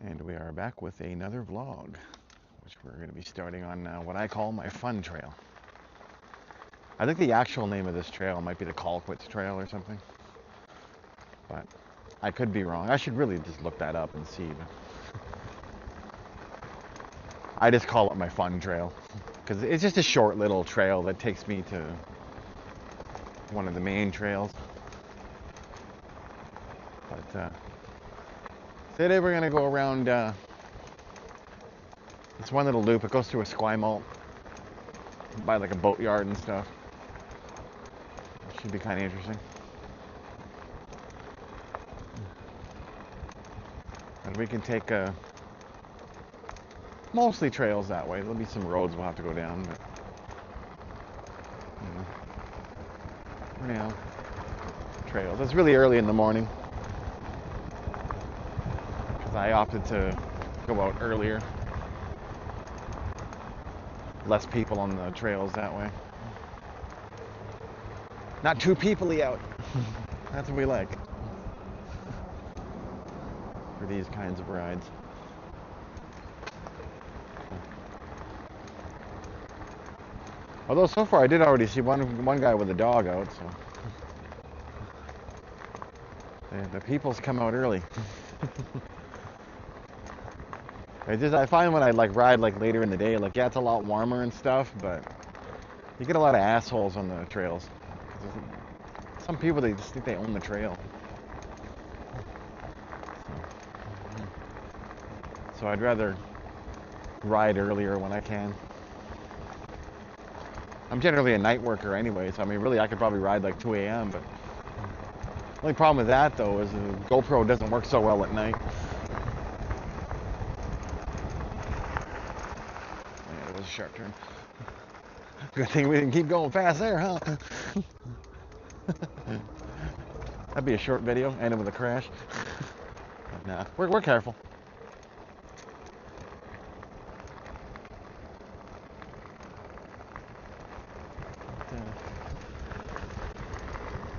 And we are back with another vlog, which we're going to be starting on what I call my fun trail. I think the actual name of this trail might be the Colquitt's Trail or something, but I could be wrong. I should really just look that up and see. But I just call it my fun trail because it's just a short little trail that takes me to one of the main trails. But today we're going to go around it's one little loop. It goes through Esquimalt by like a boatyard and stuff. It should be kind of interesting. And we can take mostly trails that way. There'll be some roads we'll have to go down, but for now, trails. It's really early in the morning because I opted to go out earlier. Less people on the trails that way. Not too people-y out. That's what we like for these kinds of rides. Although so far I did already see one guy with a dog out, so the people's come out early. I find when I ride later in the day, yeah, it's a lot warmer and stuff, but you get a lot of assholes on the trails. Some people, they just think they own the trail. So I'd rather ride earlier when I can. I'm generally a night worker anyway, so I mean, really, I could probably ride 2 a.m., but the only problem with that, though, is the GoPro doesn't work so well at night. Yeah, it was a sharp turn. Good thing we didn't keep going fast there, huh? That'd be a short video, ended with a crash. But nah, we're careful.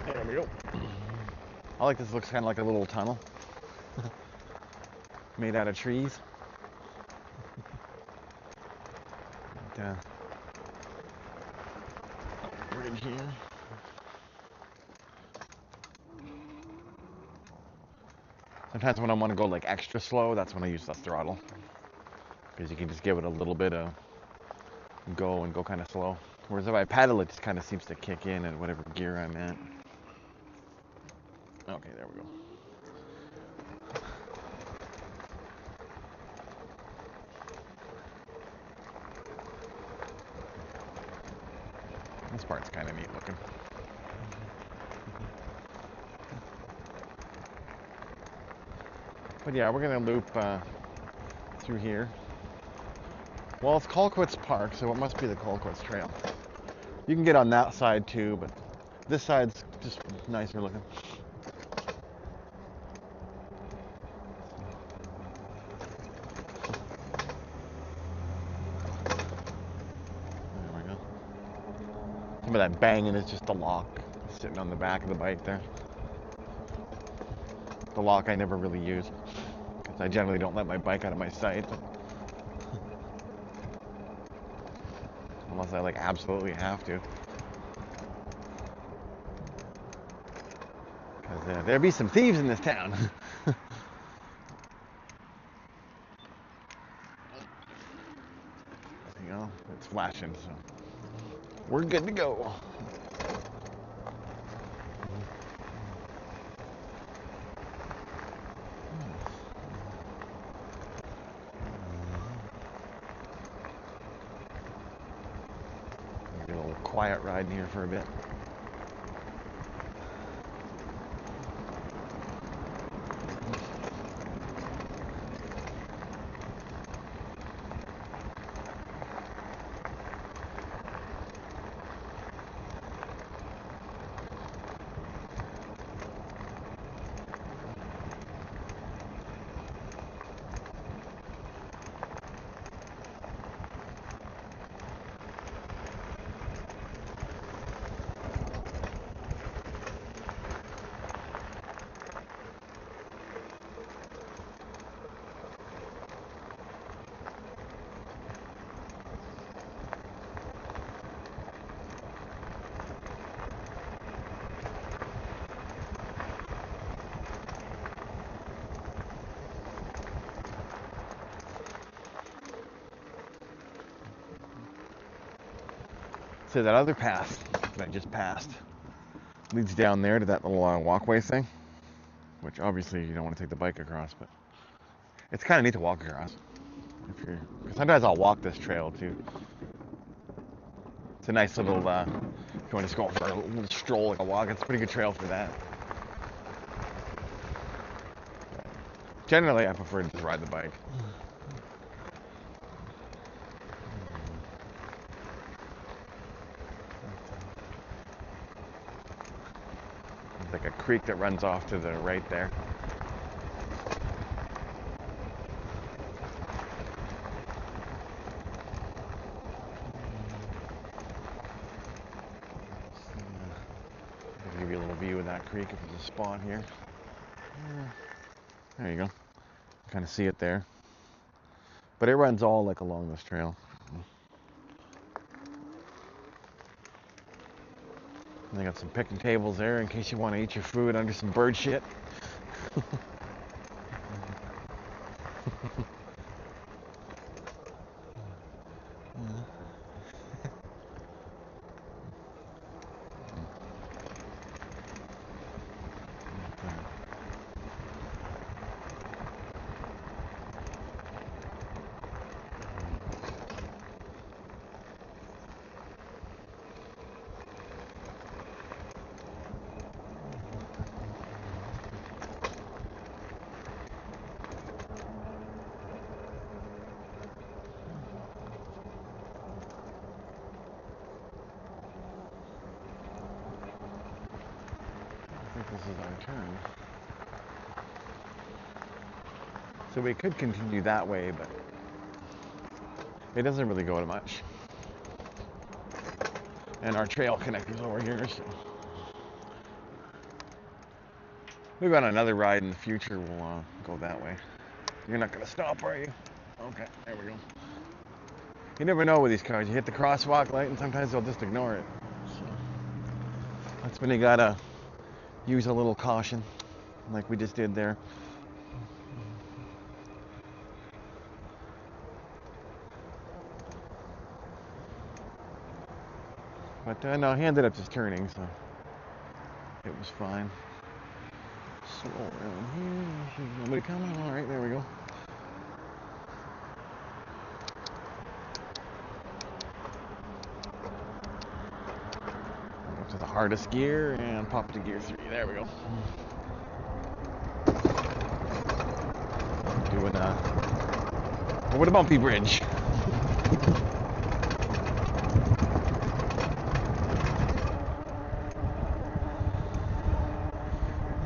There we go. I like this. Looks kind of like a little tunnel made out of trees. Bridge here. Sometimes when I want to go extra slow, that's when I use the throttle, because you can just give it a little bit of go and go kind of slow. Whereas if I paddle, it just kind of seems to kick in at whatever gear I'm at. Okay, there we go. This part's kind of neat looking. But yeah, we're gonna loop through here. Well, it's Colquitt's Park, so it must be the Colquitt's Trail. You can get on that side too, but this side's just nicer looking. There we go. Some of that banging is just the lock sitting on the back of the bike there. The lock I never really use, because I generally don't let my bike out of my sight. Unless I absolutely have to. Because there be some thieves in this town. You know, it's flashing, so we're good to go. Get a little quiet ride in here for a bit. So that other path that I just passed leads down there to that little walkway thing, which obviously you don't want to take the bike across, but it's kind of neat to walk across. Sometimes I'll walk this trail too. It's a nice little, if you want to just go for a little stroll, like a walk, it's a pretty good trail for that. Generally, I prefer to just ride the bike. There's like a creek that runs off to the right there. I'll give you a little view of that creek if there's a spot here. There you go. Kind of see it there. But it runs all like along this trail. And they got some picnic tables there in case you want to eat your food under some bird shit. I think this is our turn. So we could continue that way, but it doesn't really go to much. And our trail connector's over here, so maybe on another ride in the future we'll go that way. You're not gonna stop, are you? Okay, there we go. You never know with these cars. You hit the crosswalk light and sometimes they'll just ignore it. So that's when you gotta use a little caution, like we just did there. But no, he ended up just turning, so it was fine. So around here, nobody coming? All right, there we go. Up to the hardest gear and pop to gear 3. There we go. Doing over the bumpy bridge.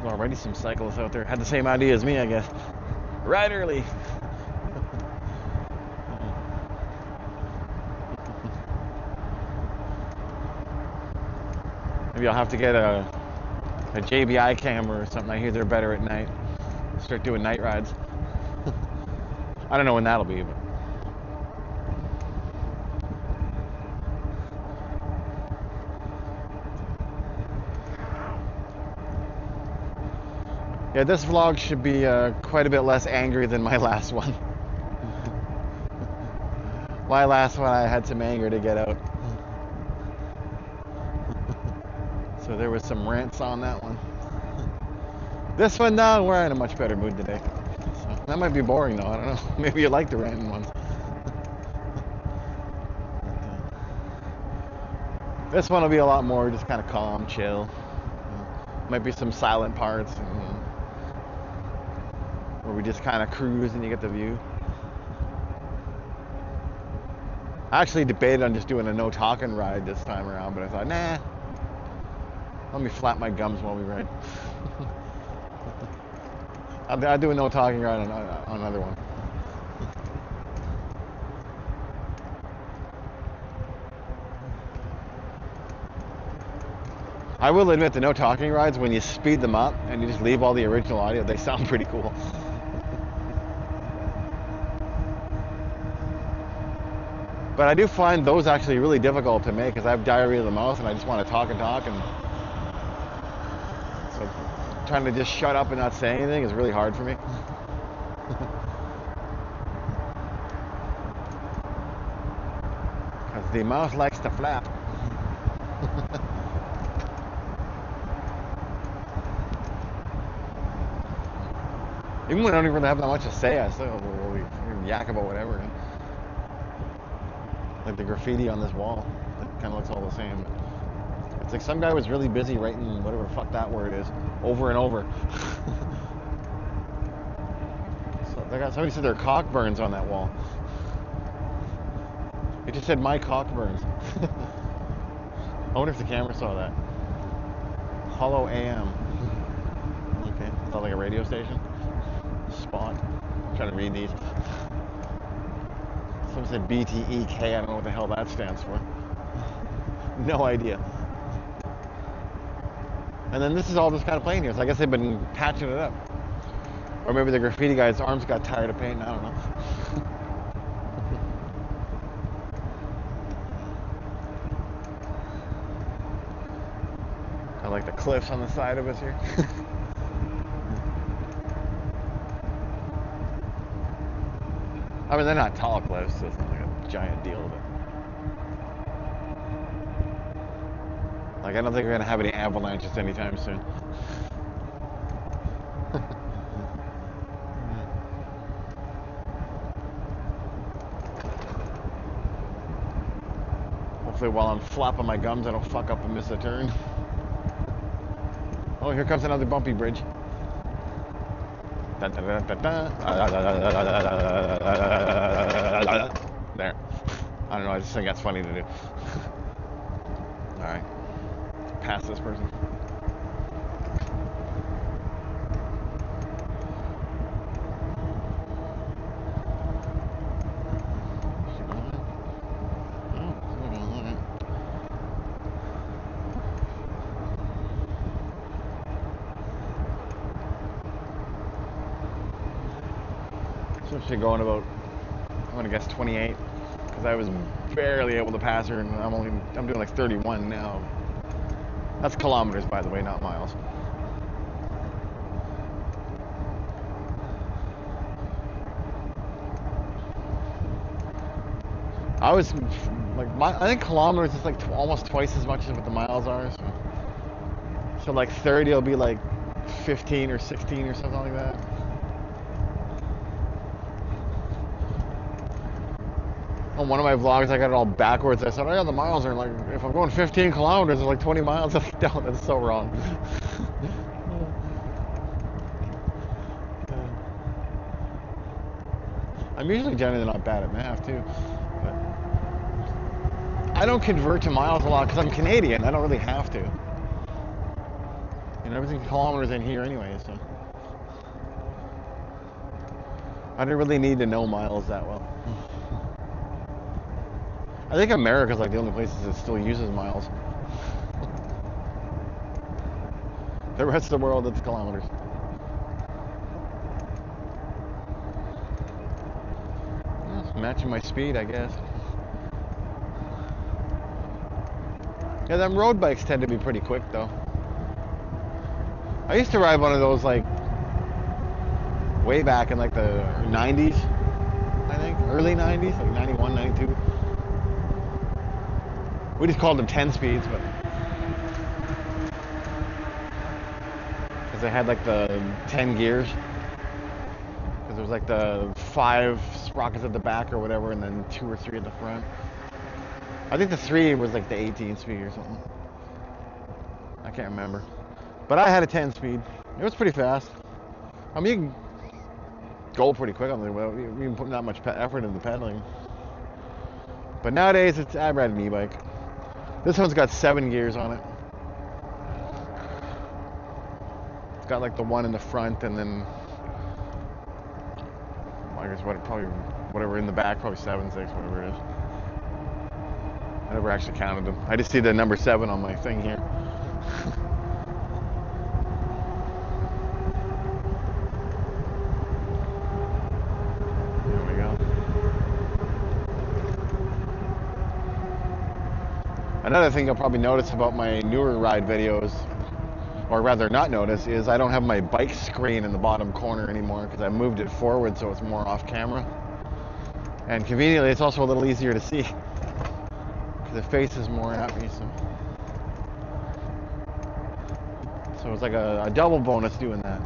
Already some cyclists out there had the same idea as me, I guess. Ride early. Maybe I'll have to get a JBI camera or something. I hear they're better at night. Start doing night rides. I don't know when that'll be, but yeah, this vlog should be quite a bit less angry than my last one. My last one, I had some anger to get out. So there was some rants on that one. This one, though, we're in a much better mood today. So that might be boring, though. I don't know. Maybe you like the ranting ones. This one will be a lot more just kind of calm, chill. Might be some silent parts. Where we just kind of cruise and you get the view. I actually debated on just doing a no talking ride this time around, but I thought, nah, let me flap my gums while we ride. I'll do a no talking ride on another one. I will admit the no talking rides, when you speed them up and you just leave all the original audio, they sound pretty cool. But I do find those actually really difficult to make because I have diarrhea of the mouth and I just want to talk and talk, and so trying to just shut up and not say anything is really hard for me. Because the mouth likes to flap. Even when I don't even really have that much to say, I still will yak about whatever. Like the graffiti on this wall, it kind of looks all the same. It's like some guy was really busy writing whatever the fuck that word is over and over. So somebody said their cock burns on that wall. It just said my cock burns. I wonder if the camera saw that. Hollow AM. Okay, is that like a radio station? Spot. I'm trying to read these. Someone said BTEK. I don't know what the hell that stands for. No idea. And then this is all just kind of plain here. So I guess they've been patching it up. Or maybe the graffiti guy's arms got tired of painting. I don't know. I like the cliffs on the side of us here. I mean, they're not tall cliffs, so it's not like a giant deal, but like I don't think we're gonna have any avalanches anytime soon. Hopefully while I'm flapping my gums I don't fuck up and miss a turn. Oh, here comes another bumpy bridge. There. I don't know, I just think that's funny to do. Alright. Pass this person. So she's going about, I'm gonna guess 28, because I was barely able to pass her, and I'm doing like 31 now. That's kilometers, by the way, not miles. I was like, I think kilometers is like almost twice as much as what the miles are. So like 30 will be like 15 or 16 or something like that. On one of my vlogs, I got it all backwards. I said, oh yeah, the miles are like, if I'm going 15 kilometers, it's like 20 miles. I'm like, no, that's so wrong. I'm usually generally not bad at math, too. But I don't convert to miles a lot because I'm Canadian. I don't really have to. And everything kilometers in here anyway, so. I don't really need to know miles that well. I think America's like the only places that still uses miles. The rest of the world, it's kilometers. It's matching my speed, I guess. Yeah, them road bikes tend to be pretty quick, though. I used to ride one of those, like, way back in, like, the 90s, I think. Early 90s, like 91, 92. We just called them 10 speeds, but because they had like the 10 gears, because there was like the 5 sprockets at the back or whatever, and then 2 or 3 at the front. I think the 3 was like the 18 speed or something. I can't remember, but I had a 10 speed. It was pretty fast. I mean, you can go pretty quick on it without even putting that much effort into pedaling. But nowadays, I'd ride an e-bike. This one's got 7 gears on it. It's got like the 1 in the front, and then I guess whatever in the back, probably 7, 6, whatever it is. I never actually counted them. I just see the number 7 on my thing here. There we go. Another thing you'll probably notice about my newer ride videos, or rather not notice, is I don't have my bike screen in the bottom corner anymore because I moved it forward so it's more off camera. And conveniently, it's also a little easier to see because it faces more at me. So it's like a double bonus doing that.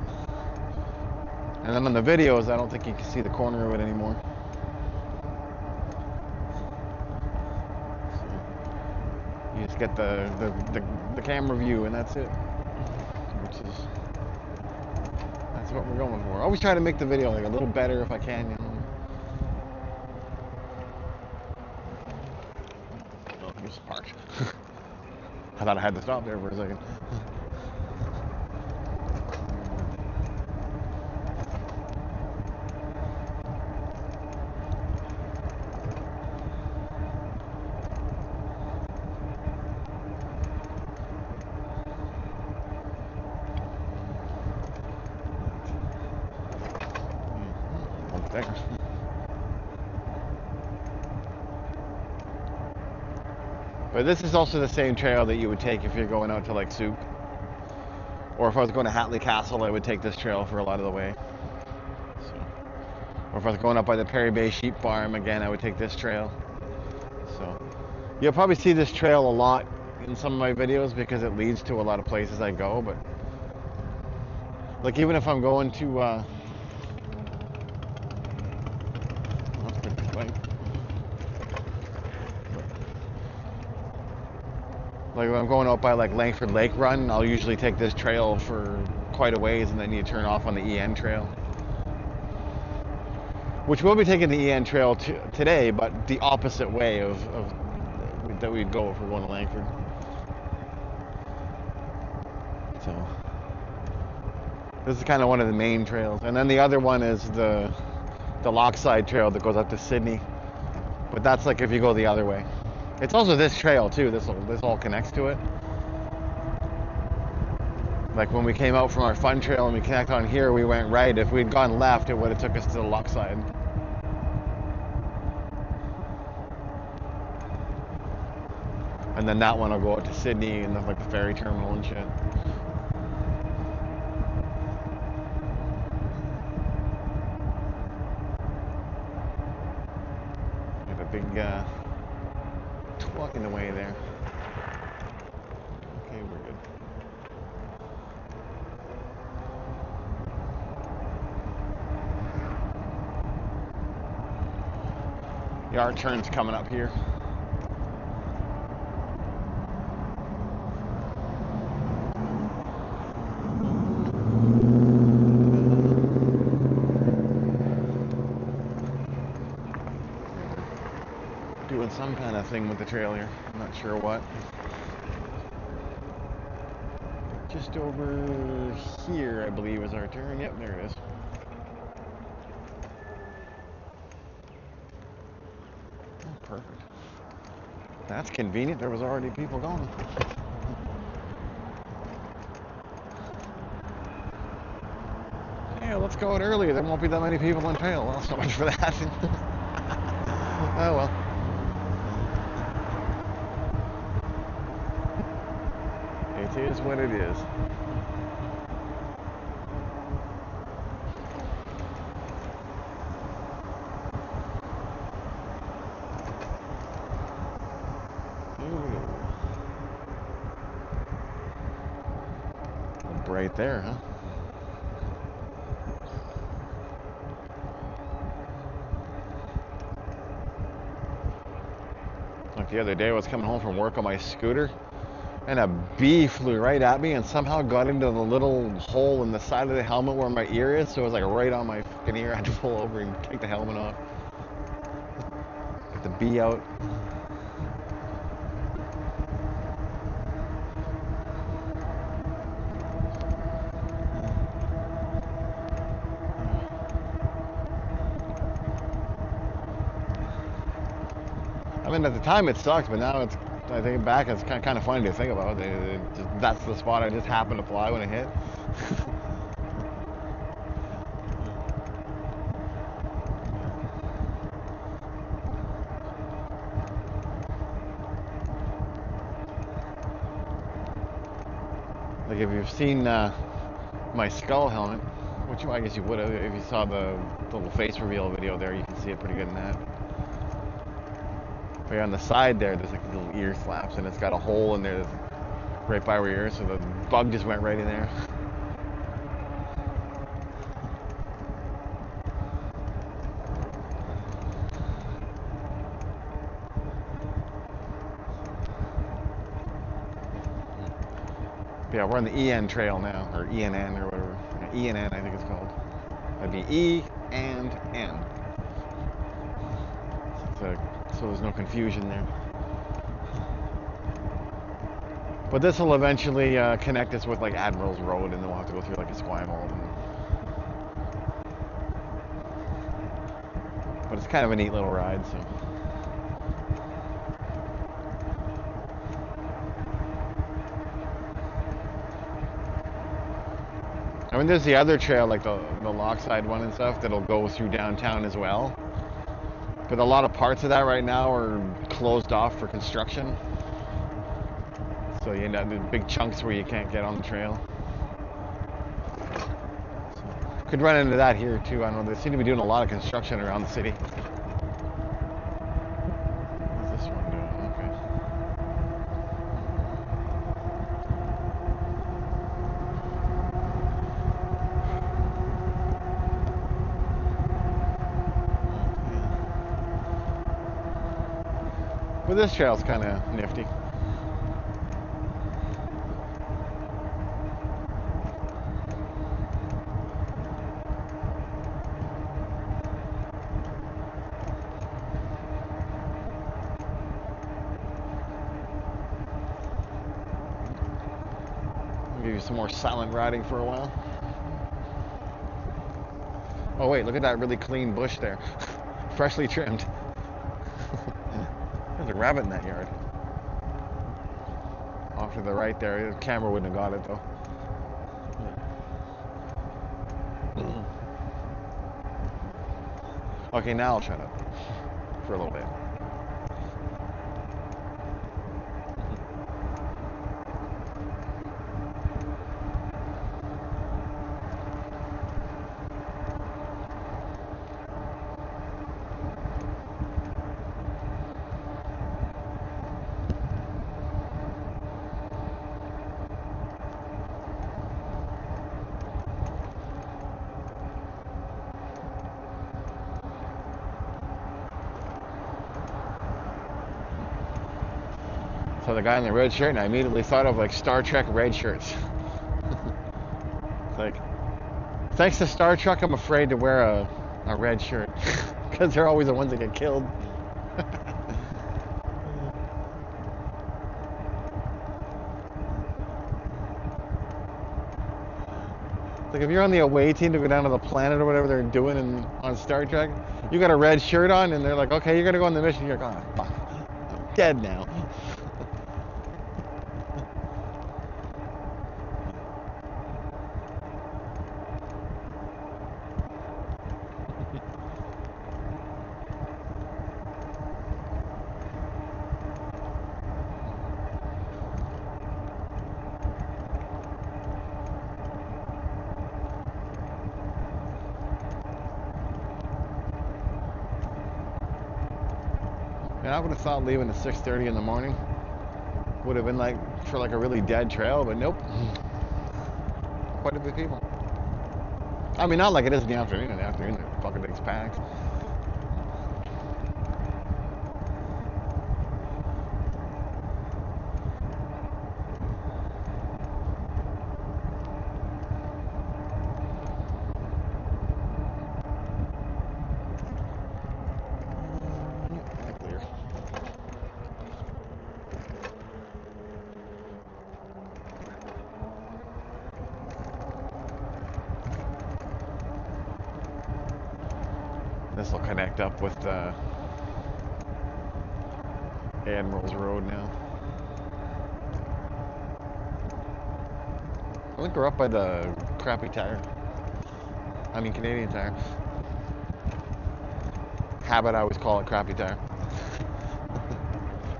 And then on the videos, I don't think you can see the corner of it anymore. So you just get the camera view, and that's it. That's what we're going for. I always try to make the video like a little better if I can, you know. Oh, just parked. I thought I had to stop there for a second. But this is also the same trail that you would take if you're going out to like Soup. Or if I was going to Hatley Castle, I would take this trail for a lot of the way. So, or if I was going up by the Perry Bay Sheep Farm, again, I would take this trail. So you'll probably see this trail a lot in some of my videos because it leads to a lot of places I go. But like even if I'm going to that's pretty good. Like when I'm going out by like Langford Lake Run, I'll usually take this trail for quite a ways and then you turn off on the EN trail. Which we'll be taking the EN trail today, but the opposite way of that we'd go if we're going to Langford. So this is kind of one of the main trails. And then the other one is the Lochside Trail that goes up to Sydney. But that's like if you go the other way. It's also this trail too. This all connects to it. Like when we came out from our fun trail and we connect on here, we went right. If we'd gone left, it would have took us to the Lochside. And then that one will go out to Sydney and like the ferry terminal and shit. Got a big truck in the way there. Okay, we're good. The R turn's coming up here. Doing some kind of thing with the trail here. I'm not sure what. Just over here, I believe, is our turn. Yep, there it is. Oh, perfect. That's convenient. There was already people going. Yeah, let's go out early. There won't be that many people on trail. Well, so much for that. Oh well. It is what it is. Right there, huh? Like the other day, I was coming home from work on my scooter, and a bee flew right at me and somehow got into the little hole in the side of the helmet where my ear is, so it was like right on my fucking ear. I had to pull over and take the helmet off. Get the bee out. I mean, at the time it sucked, but now it's, I think back, it's kind of funny to think about. That's the spot I just happened to fly when it hit. Like if you've seen my skull helmet, which I guess you would have if you saw the little face reveal video there, you can see it pretty good in that. But on the side there's like little ear flaps, and it's got a hole in there right by where your ear, so the bug just went right in there. Yeah, we're on the EN trail now, or ENN or whatever. Yeah, ENN, I think it's called. That'd be E and N. So there's no confusion there. But this will eventually connect us with like Admiral's Road, and then we'll have to go through like Esquimalt. But it's kind of a neat little ride, so. I mean, there's the other trail, like the Lockside one and stuff, that'll go through downtown as well. But a lot of parts of that right now are closed off for construction. So you end up with big chunks where you can't get on the trail. So, could run into that here too. I don't know, they seem to be doing a lot of construction around the city. What's this one doing? Okay. But this trail's kind of nifty. Give you some more silent riding for a while. Oh wait, look at that really clean bush there. Freshly trimmed. There's a rabbit in that yard. Off to the right there. The camera wouldn't have got it though. Okay, now I'll shut up for a little bit. So the guy in the red shirt, and I immediately thought of like Star Trek red shirts. It's like, thanks to Star Trek, I'm afraid to wear a red shirt because they're always the ones that get killed. Like if you're on the away team to go down to the planet or whatever they're doing on Star Trek, you got a red shirt on, and they're like, okay, you're gonna go on the mission. You're like, oh, fuck, I'm dead now. And I would have thought leaving at 6:30 in the morning would have been like for like a really dead trail, but nope. Quite a few people. I mean, not like it is in the afternoon. In the afternoon, the fucking thing's packed. This will connect up with Admiral's Road now. I think we're up by the crappy tire. I mean Canadian Tire. Habit, I always call it crappy tire.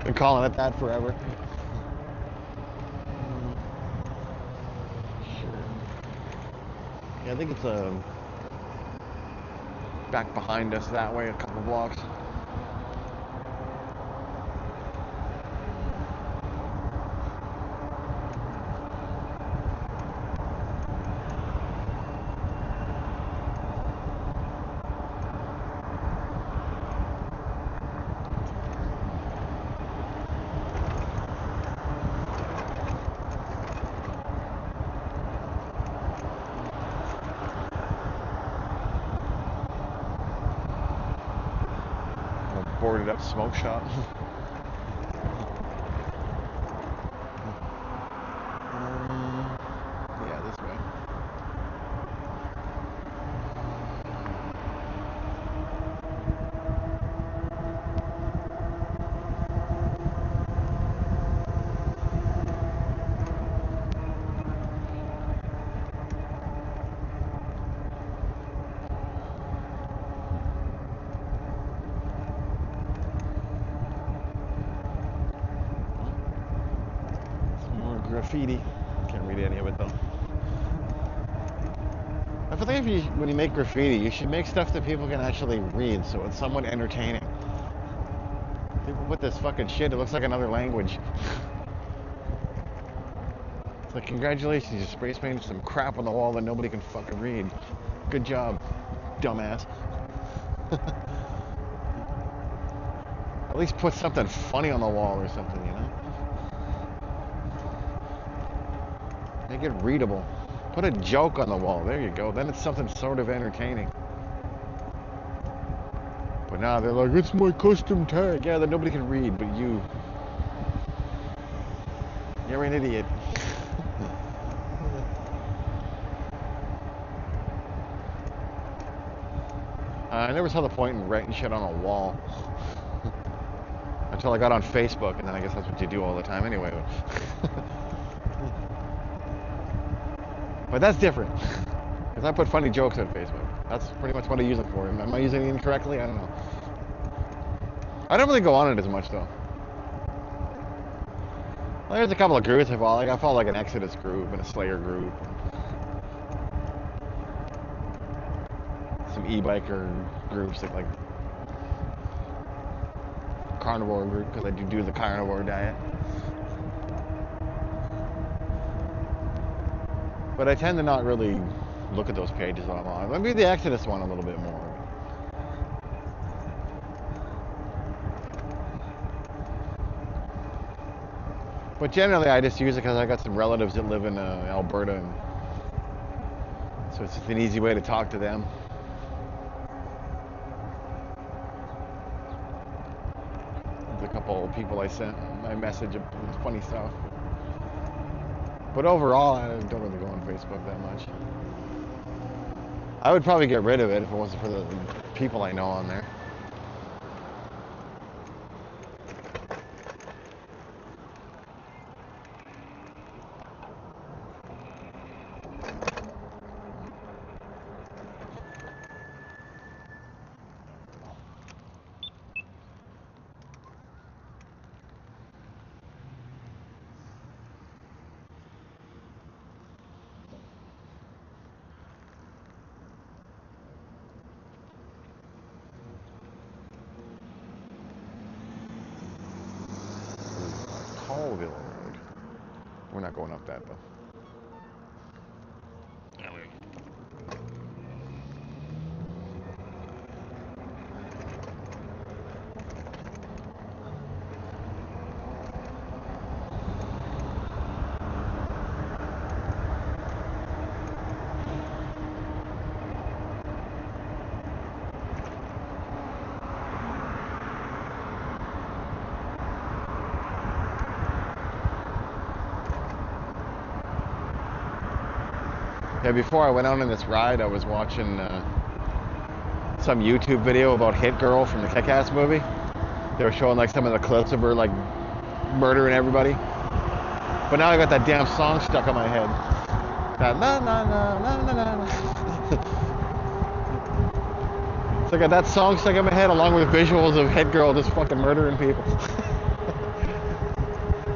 Been calling it that forever. Yeah, I think it's back behind us that way a couple blocks. boarded up smoke shop. Yeah, this way. Graffiti. Can't read any of it though. I feel like when you make graffiti, you should make stuff that people can actually read, so it's somewhat entertaining. People put this fucking shit, it looks like another language. It's like, congratulations, you spray painted some crap on the wall that nobody can fucking read. Good job, dumbass. At least put something funny on the wall or something, you know? Make it readable. Put a joke on the wall. There you go. Then it's something sort of entertaining. But now they're like, it's my custom tag. Yeah, that nobody can read, but you. You're an idiot. I never saw the point in writing shit on a wall. Until I got on Facebook, and then I guess that's what you do all the time anyway. But that's different, because I put funny jokes on Facebook. That's pretty much what I use it for. Am I using it incorrectly? I don't know. I don't really go on it as much, though. Well, there's a couple of groups I follow. Like, I follow like an Exodus group and a Slayer group. And some e-biker groups, like carnivore group, because I do the carnivore diet. But I tend to not really look at those pages online. Maybe the Exodus one a little bit more. But generally, I just use it because I got some relatives that live in Alberta, and so it's just an easy way to talk to them. There's a couple of people I sent my message with funny stuff. But overall, I don't really go on Facebook that much. I would probably get rid of it if it wasn't for the people I know on there. Colville Road. We're not going up that though. Yeah, before I went out on this ride, I was watching some YouTube video about Hit Girl from the Kick-Ass movie. They were showing like some of the clips of her like murdering everybody. But now I got that damn song stuck in my head. That na na na na na na. So I got that song stuck in my head along with visuals of Hit Girl just fucking murdering people.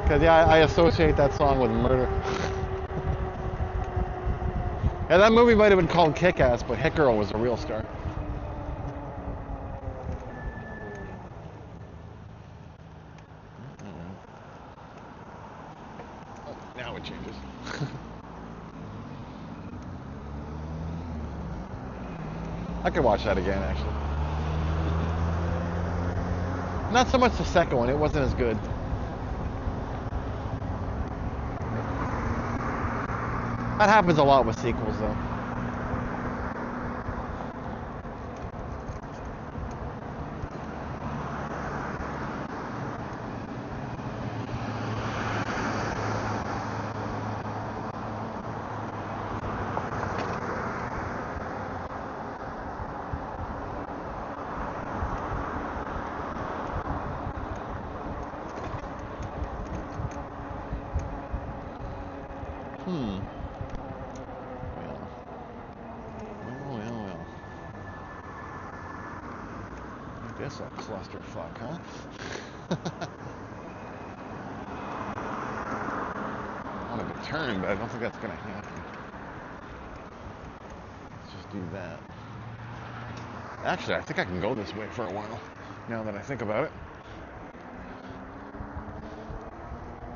Because yeah, I associate that song with murder. Yeah, that movie might have been called Kick-Ass, but Hit Girl was a real star. Oh, now it changes. I could watch that again, actually. Not so much the second one, it wasn't as good. That happens a lot with sequels, though. Well, well. Ain't this a clusterfuck, huh? I want to turn, but I don't think that's going to happen. Let's just do that. Actually, I think I can go this way for a while, now that I think about it.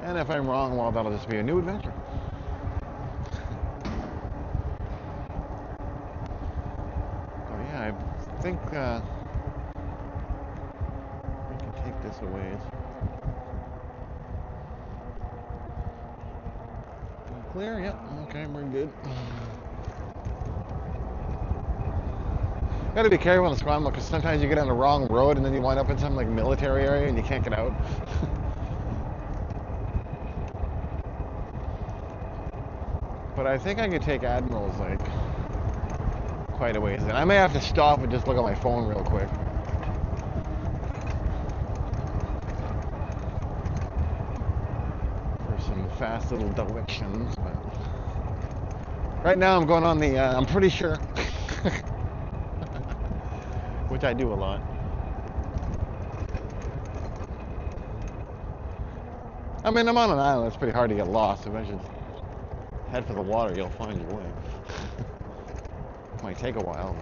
And if I'm wrong, well, that'll just be a new adventure. Oh yeah, I think we can take this a ways. Clear? Yep. Okay, we're good. Gotta be careful in Esquimalt because sometimes you get on the wrong road and then you wind up in some like military area and you can't get out. But I think I could take Admiral's like quite a ways. And I may have to stop and just look at my phone real quick. For some fast little directions. But right now I'm going on the, I'm pretty sure, which I do a lot. I mean, I'm on an island. It's pretty hard to get lost. If I should head for the water, you'll find your way. Might take a while.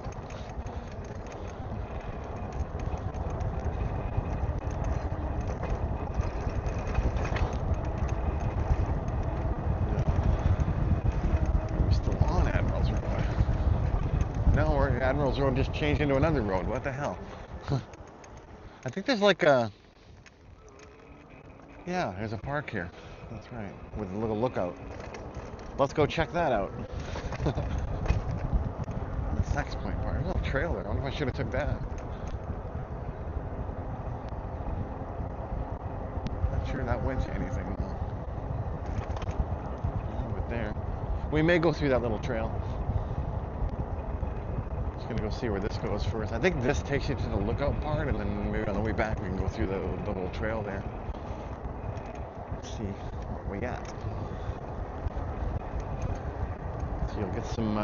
We're still on Admiral's Road. No, Admiral's Road just changed into another road. What the hell? I think there's like a... Yeah, there's a park here. That's right. With a little lookout. Let's go check that out. The Sex Point Park. There's a little trail there. I wonder if I should have took that. Not sure that went to anything though. But there. We may go through that little trail. Just gonna go see where this goes first. I think this takes you to the lookout part, and then maybe on the way back we can go through the little trail there. Let's see what we got. So you'll get some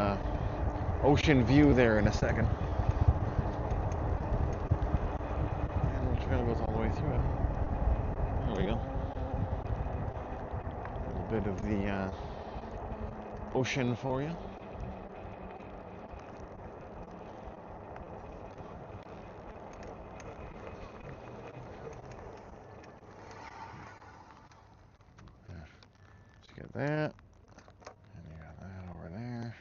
ocean view there in a second. And the trail goes all the way through it. There we go. A little bit of the ocean for you. Let's get that. And you got that over there.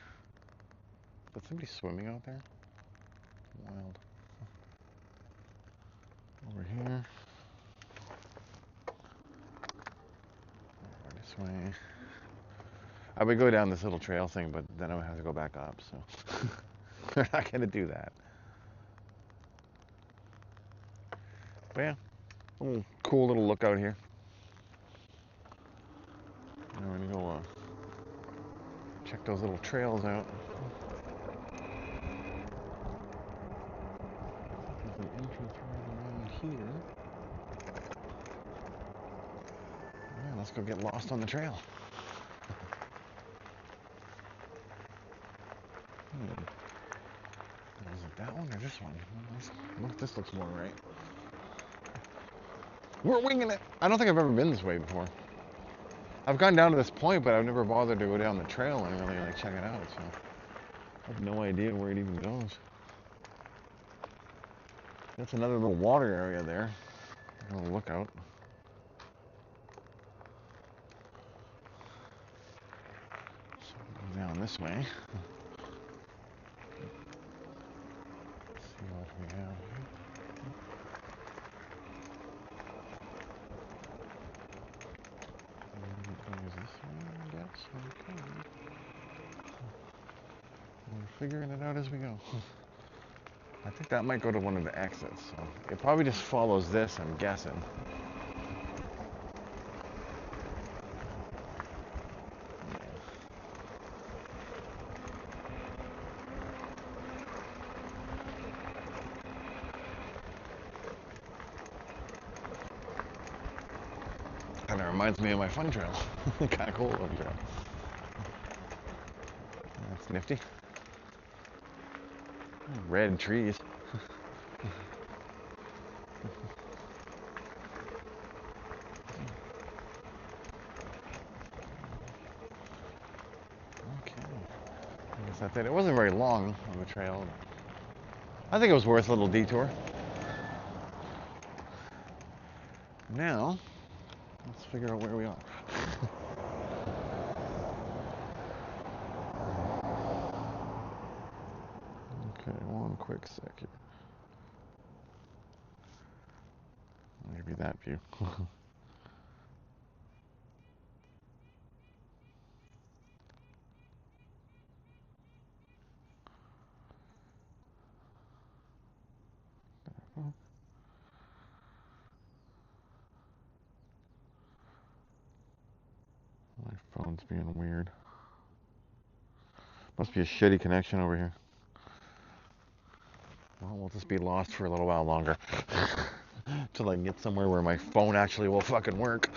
Is somebody swimming out there? Wild. Over here. Over this way. I would go down this little trail thing, but then I would have to go back up, so we're not going to do that. But yeah, cool little lookout here. And we're going to go check those little trails out. There's an entrance right around here. Yeah, let's go get lost on the trail. Is it that one or this one? This looks more right. We're winging it. I don't think I've ever been this way before. I've gone down to this point, but I've never bothered to go down the trail and really like check it out. So I have no idea where it even goes. That's another little water area there. A little lookout. So down this way. See what we have here. Goes this way, I guess. Okay. We're figuring it out as we go. I think that might go to one of the exits. So it probably just follows this, I'm guessing. Kind of reminds me of my fun trail. Kind of cool little trail. Nifty. Red trees. Okay. I guess that's it. It wasn't very long on the trail. I think it was worth a little detour. Now, let's figure out where we are. Okay, one quick sec here. Maybe that view. My phone's being weird. Must be a shitty connection over here. Well, we'll just be lost for a little while longer. Till I can get somewhere where my phone actually will fucking work.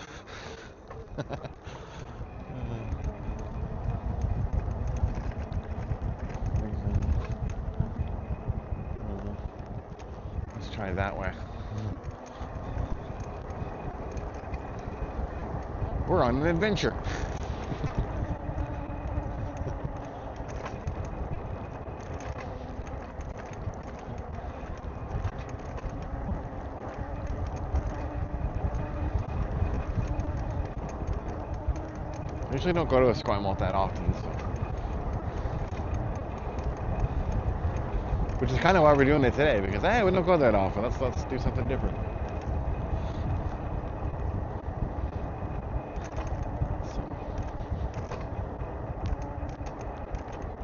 Let's try that way. We're on an adventure. I usually don't go to Esquimalt that often, so. Which is kind of why we're doing it today, because hey, we don't go that often. Let's do something different. So,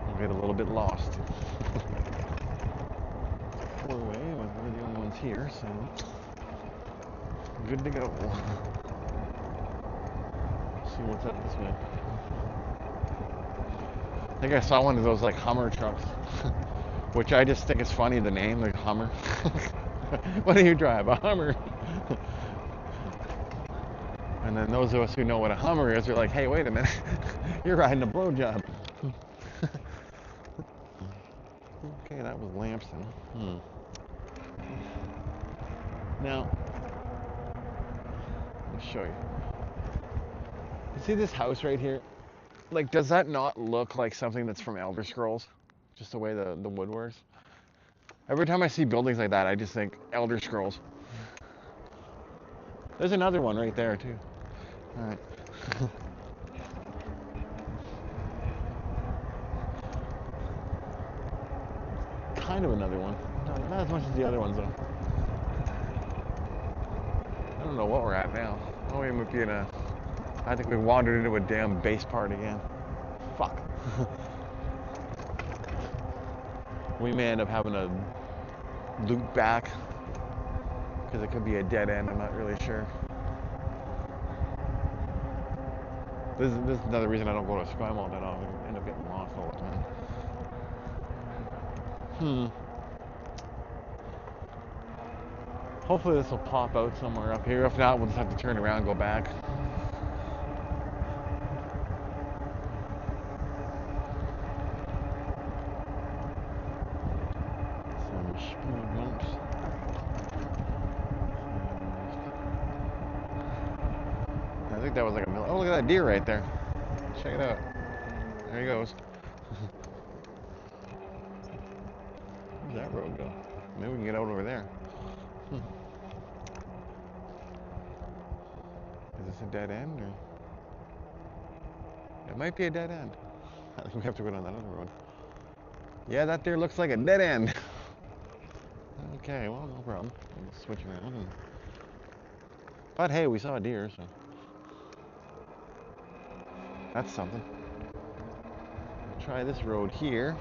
we'll get a little bit lost. Four-way, we're the only ones here, so good to go. See what's up this way. I think I saw one of those like Hummer trucks, which I just think is funny, the name, like Hummer. What do you drive? A Hummer. And then those of us who know what a Hummer is are like, hey, wait a minute, you're riding a blowjob. Okay, that was Lamson. Now, let me show you. You see this house right here? Like, does that not look like something that's from Elder Scrolls? Just the way the wood works? Every time I see buildings like that, I just think Elder Scrolls. There's another one right there, too. Alright. Kind of another one. Not as much as the other ones, though. I don't know what we're at now. Oh, we might be in a... I think we wandered into a damn base part again. Fuck. We may end up having to loop back because it could be a dead end. I'm not really sure. This is another reason I don't go to Esquimalt that often. I end up getting lost all the time. Hopefully this will pop out somewhere up here. If not, we'll just have to turn around and go back. I think that was like a oh, look at that deer right there. Check it out. There he goes. Where's that road go? Maybe we can get out over there. Is this a dead end? Or? It might be a dead end. I think we have to go down that other road. Yeah, that there looks like a dead end. Okay, well, no problem. We'll switch around. But hey, we saw a deer, so that's something. We'll try this road here.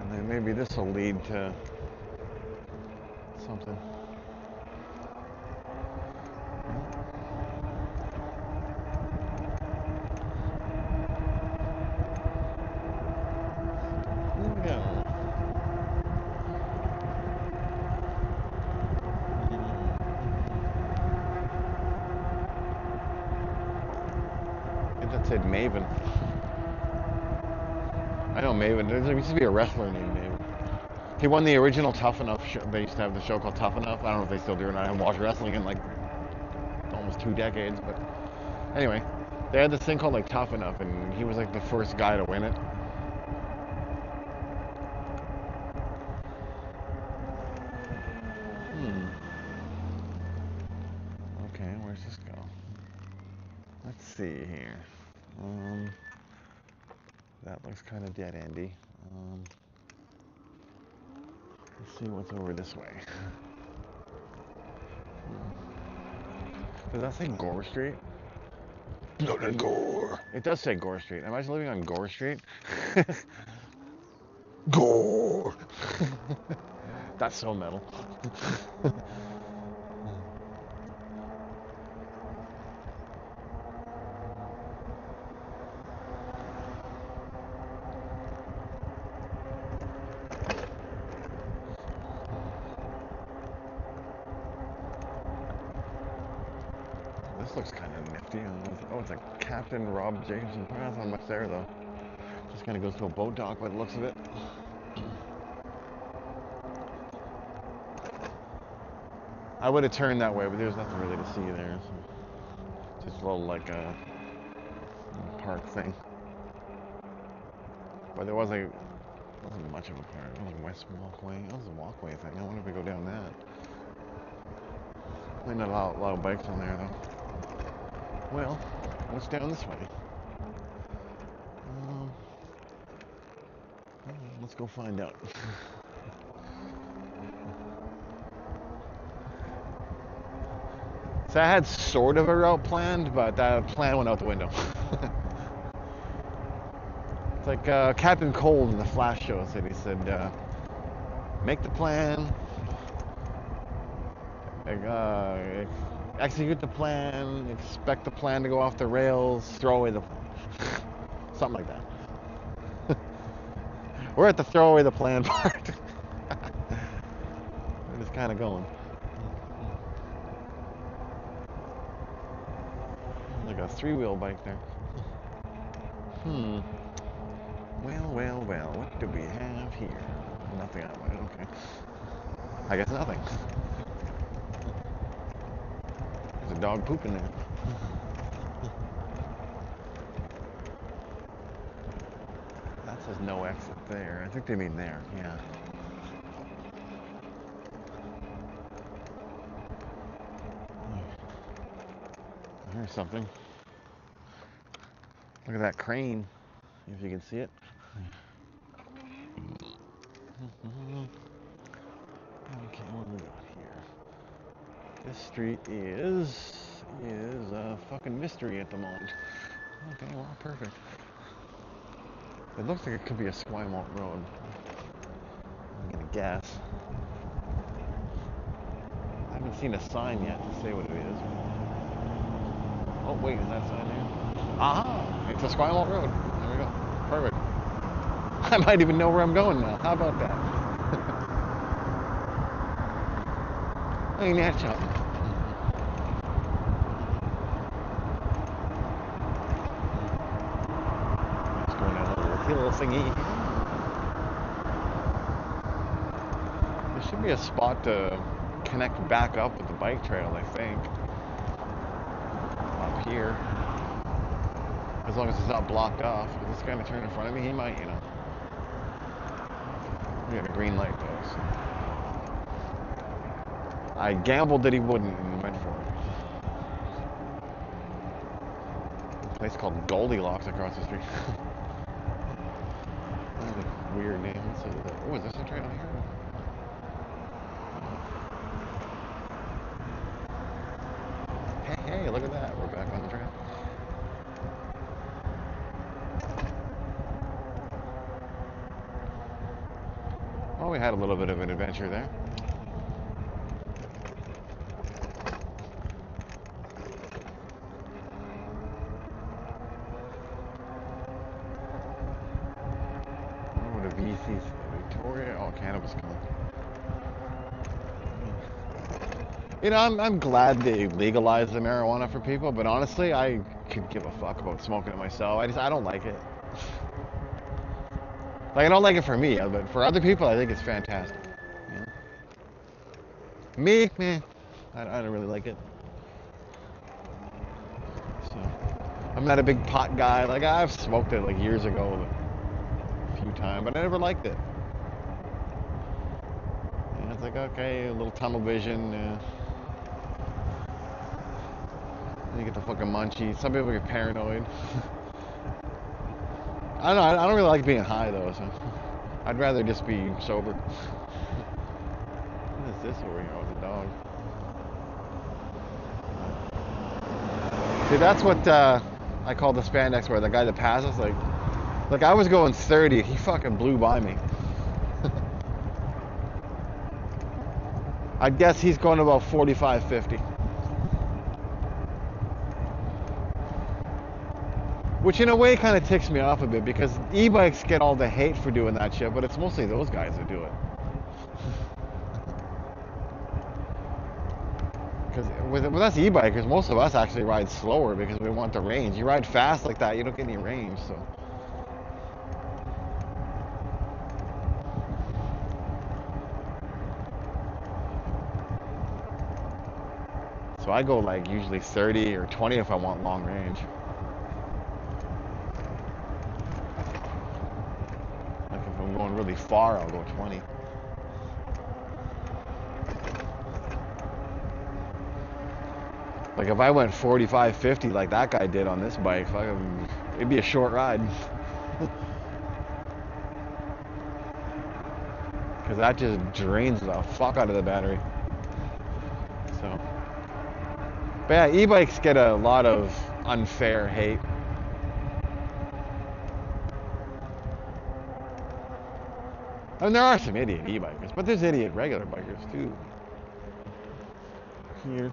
And then maybe this will lead to something. said Maven. I know Maven. There used to be a wrestler named Maven. He won the original Tough Enough show. They used to have the show called Tough Enough. I don't know if they still do or not. I haven't watched wrestling in like almost 2 decades, but anyway, they had this thing called like Tough Enough, and he was like the first guy to win it. Okay, where's this go? Let's see here. That looks kind of dead endy. Let's see what's over this way. Does that say Gore Street? Blood and Gore. It does say Gore Street. Am I living on Gore Street? Gore. That's so metal. This looks kind of nifty. Oh, it's like Captain Rob Jacobson. That's not much there though. Just kind of goes to a boat dock by the looks of it. I would have turned that way, but there's nothing really to see there. So just a little like a park thing. But there wasn't much of a park. It was a west walkway. It was a walkway thing. I wonder if we go down that. There's not a lot of bikes on there though. Well, what's down this way? Let's go find out. So I had sort of a route planned, but that plan went out the window. It's like Captain Cold in the Flash show said. He said, make the plan, execute the plan, expect the plan to go off the rails, throw away the plan. Something like that. We're at the throw away the plan part. We're just kind of going. Like a 3-wheel bike there. Well, what do we have here? Nothing out of it, okay. I guess nothing. There's a dog pooping there. That says no exit there. I think they mean there, yeah. Here's something. Look at that crane, if you can see it. Okay, what do we got here? This street is a fucking mystery at the moment. Okay, well, perfect. It looks like it could be a Esquimalt road. I'm gonna guess. I haven't seen a sign yet to say what it is. Oh wait, is that sign there? Aha! It's a Esquimalt road. There we go. Perfect. I might even know where I'm going now. How about that? Ain't that something? Let's go down a little hill thingy. There should be a spot to connect back up with the bike trail, I think. Up here. As long as it's not blocked off. Is this guy to turn in front of me? He might, you know. We got a green light though. So. I gambled that he wouldn't and went for it. A place called Goldilocks across the street. That's a weird name. Let's see. Oh, is this a trail here? Hey, look at that. We're back on the trail. Well, we had a little bit of an adventure there. Victoria, oh, cannabis come. You know, I'm glad they legalized the marijuana for people, but honestly, I could give a fuck about smoking it myself. I don't like it. Like I don't like it for me, but for other people, I think it's fantastic. You know? Me, meh. I don't really like it. So I'm not a big pot guy. Like I've smoked it like years ago, a few times, but I never liked it. And it's like okay, a little tunnel vision. You get the fucking munchies. Some people get paranoid. I don't know. I don't really like being high though, so I'd rather just be sober. What is this over here with the dog? See, that's what I call the spandex where the guy that passes, like I was going 30, he fucking blew by me. I guess he's going about 45, 50. Which in a way kind of ticks me off a bit because e-bikes get all the hate for doing that shit, but it's mostly those guys that do it. Because with us e-bikers, most of us actually ride slower because we want the range. You ride fast like that, you don't get any range, so. So I go like usually 30 or 20 if I want long range. Like if I'm going really far, I'll go 20. Like if I went 45, 50 like that guy did on this bike, it'd be a short ride. Because that just drains the fuck out of the battery. So, but yeah, e-bikes get a lot of unfair hate. I mean, there are some idiot e-bikers, but there's idiot regular bikers too. Here.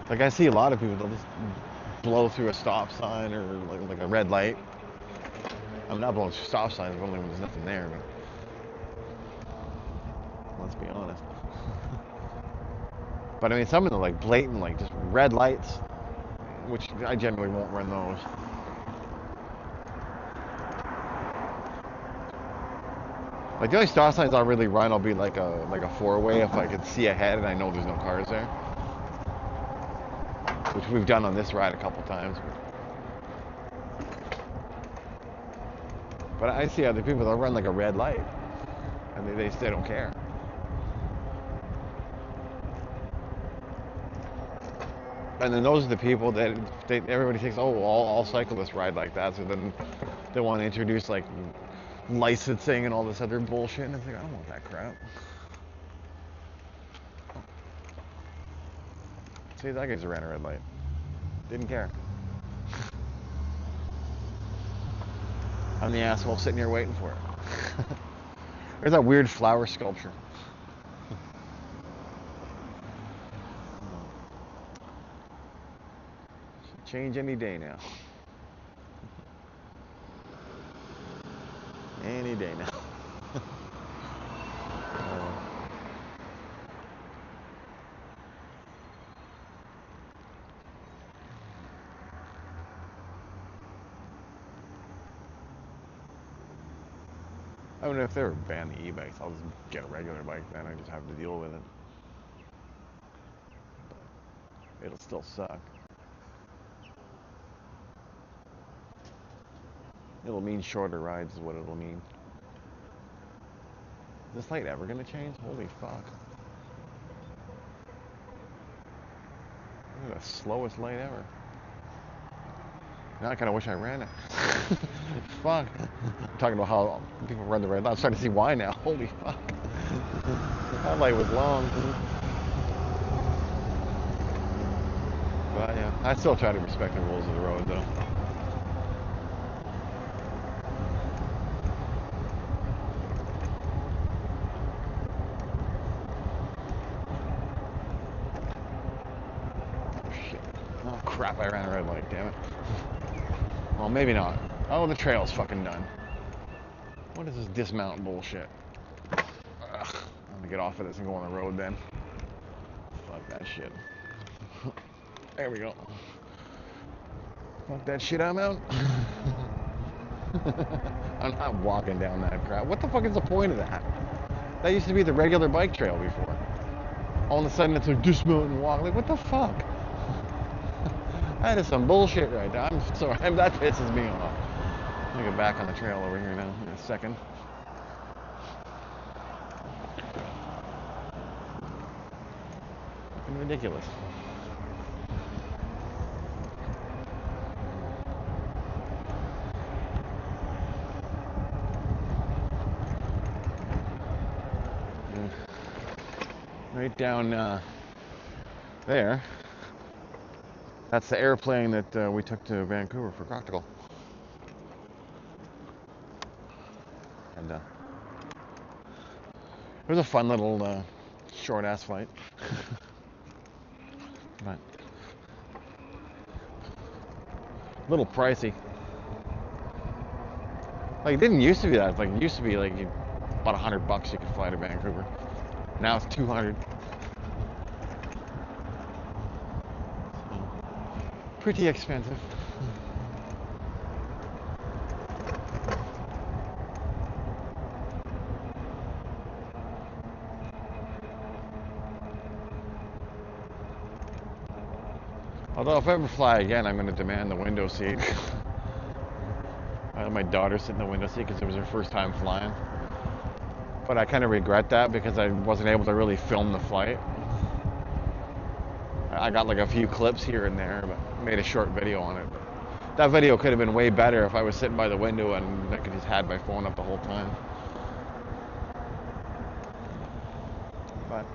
Like I see a lot of people, they'll just blow through a stop sign or like a red light. I'm not blowing through stop signs only when there's nothing there, but let's be honest. But I mean, some of them like blatant, like just red lights, which I generally won't run those. Like the only stop signs I'll really run will be like a four-way if I can see ahead and I know there's no cars there. Which we've done on this ride a couple times. But I see other people that run like a red light and they don't care. And then those are the people that everybody thinks, oh, all cyclists ride like that. So then they want to introduce like licensing and all this other bullshit. And it's like, I don't want that crap. See, that guy's ran a red light. Didn't care. I'm the asshole sitting here waiting for it. There's that weird flower sculpture. Should change any day now. Any day now. I mean, if they were banned the e-bikes, I'll just get a regular bike then. I just have to deal with it. But it'll still suck. It'll mean shorter rides is what it'll mean. Is this light ever gonna change? Holy fuck. This is the slowest light ever. Now I kind of wish I ran it. Fuck. I'm talking about how people run the red light. I'm starting to see why now. Holy fuck. That light was long. But yeah, I still try to respect the rules of the road though. Oh shit. Oh crap, I ran a red light, damn it. Well, maybe not. Oh, the trail's fucking done. What is this dismount bullshit? Ugh. I'm gonna get off of this and go on the road then. Fuck that shit. There we go. Fuck that shit, I'm out. I'm not walking down that crap. What the fuck is the point of that? That used to be the regular bike trail before. All of a sudden it's like dismount and walk. Like, what the fuck? That is some bullshit right there. I'm sorry. That pisses me off. Let me get back on the trail over here now in a second. Fucking ridiculous. Right down there, that's the airplane that we took to Vancouver for practical. And it was a fun little short-ass flight. But a little pricey. Like, it didn't used to be that. Like, it used to be like about $100 you could fly to Vancouver. Now it's 200. Pretty expensive. Although if I ever fly again, I'm going to demand the window seat. I let my daughter sit in the window seat because it was her first time flying. But I kind of regret that because I wasn't able to really film the flight. I got like a few clips here and there, but made a short video on it. That video could have been way better if I was sitting by the window and I could just had my phone up the whole time. But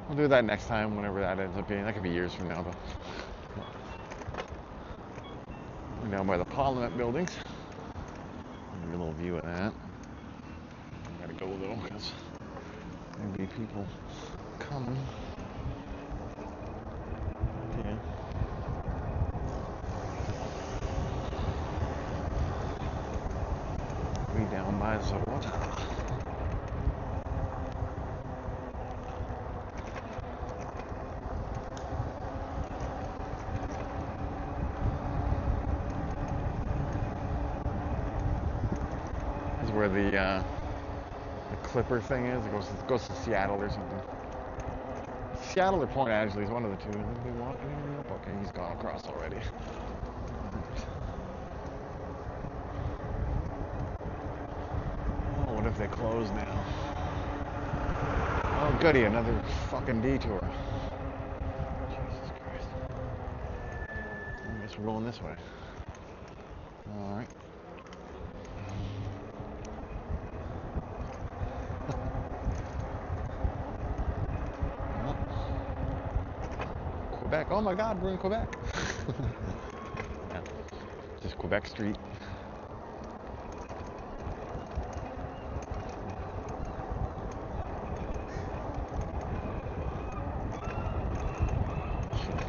we'll do that next time, whenever that ends up being. That could be years from now, though. We're down by the Parliament buildings. Give you a little view of that. I gotta go though, because there'll be people coming. Yeah. We down by the water. This is where the Clipper thing is. It goes to Seattle or something. Seattle or Point Angeles, one of the two. They'll be walking up. Okay, he's gone across already. Oh, what if they close now? Oh, goody, another fucking detour. Jesus Christ. I guess we're going this way. Alright. Quebec. Oh my God, we're in Quebec. Yeah. Just Quebec Street.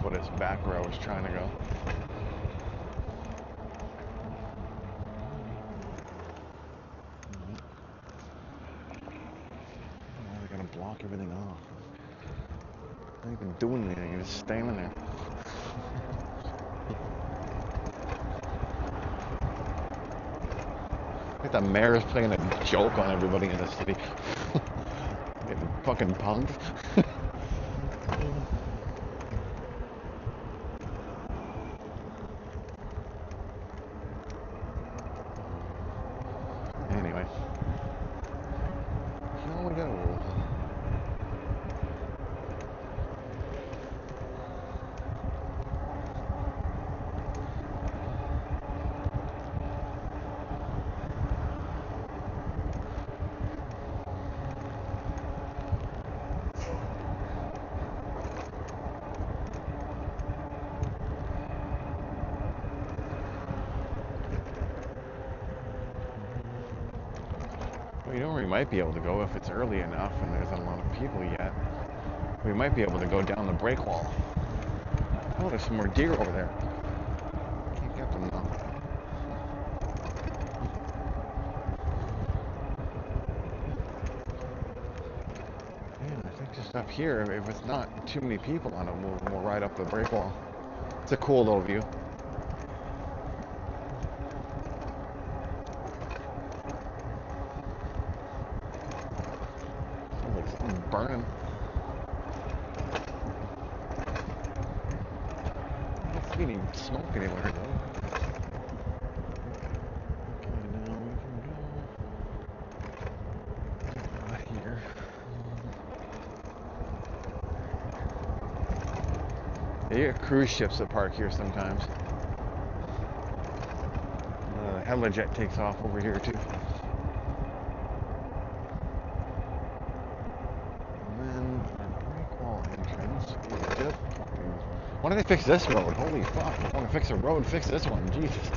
What his back row is trying to go. Now they're gonna block everything off. Not even doing anything, you're just standing there. I think the mayor is playing a joke on everybody in the city. Getting fucking punked. Anyway. Here we go. You know where we might be able to go if it's early enough and there's not a lot of people yet. We might be able to go down the break wall. Oh, there's some more deer over there. Can't get them though. Yeah, I think just Up here, if it's not too many people on it, we'll ride up the break wall. It's a cool little view. Sounds like something's burning. I don't see any smoke anywhere though. Okay, now we can go right here. Yeah, you get cruise ships that park here sometimes. Helijet takes off over here too. And then our break wall entrance is just fucking... Why don't they fix this road? Holy fuck. If I want to fix a road, fix this one. Jesus.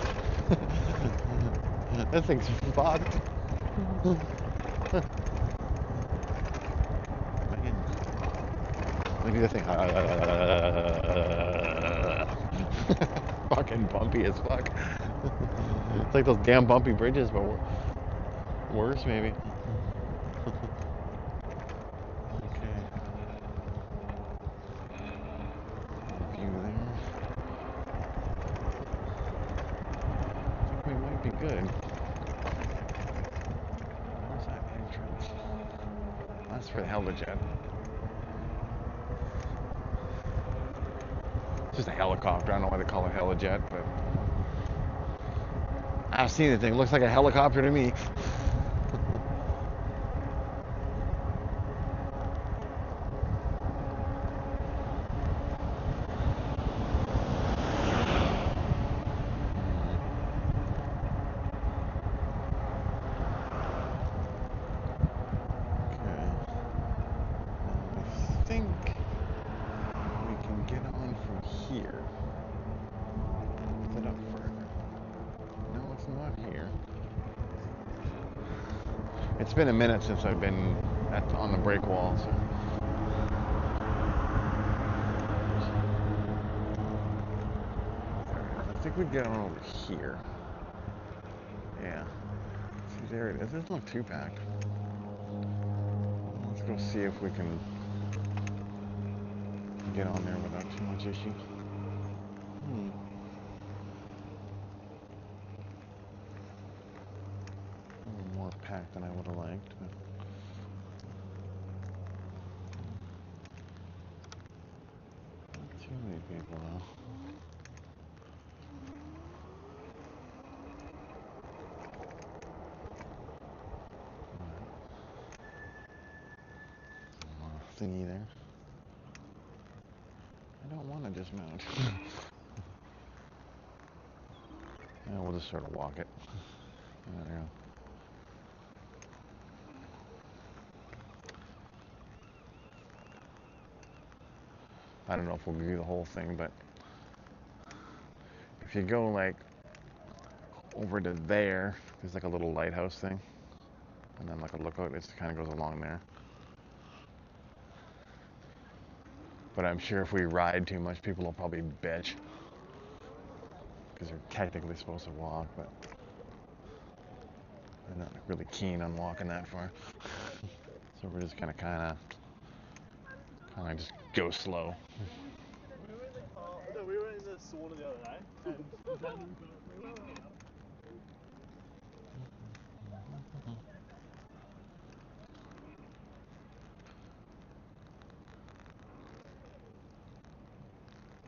That thing's fucked. Maybe the thing... fucking bumpy as fuck. It's like those damn bumpy bridges, but worse maybe. Okay. View there. I think we might be good. Where's that entrance? That's for the helijet. It's just a helicopter. I don't know why they call it helijet, but I've seen the thing. It looks like a helicopter to me. I think we can get on from here. Is it up further? No, it's not here. It's been a minute since I've been on the break wall, so. I think we'd get on over here. Yeah. See, there it is. It doesn't look too packed. Let's go see if we can get on there without too much issue. A little more packed than I would have liked, but not too many people though. Thingy there. I don't want to dismount. Yeah, we'll just sort of walk it. There we go. I don't know if we'll do the whole thing, but if you go like over to there, there's like a little lighthouse thing, and then like a lookout. It just kind of goes along there. But I'm sure if we ride too much, people will probably bitch. Because they're technically supposed to walk, but they're not really keen on walking that far. So we're just gonna kind of just go slow. We were in the sauna the other day, and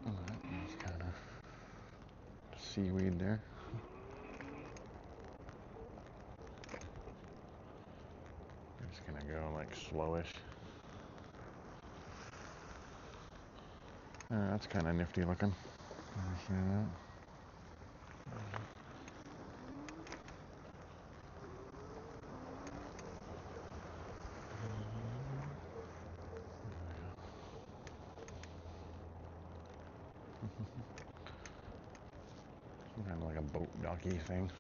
Alright, there's kind of seaweed there. I'm just gonna go like slowish. That's kind of nifty looking. See that? Some kind of like a boat docky thing.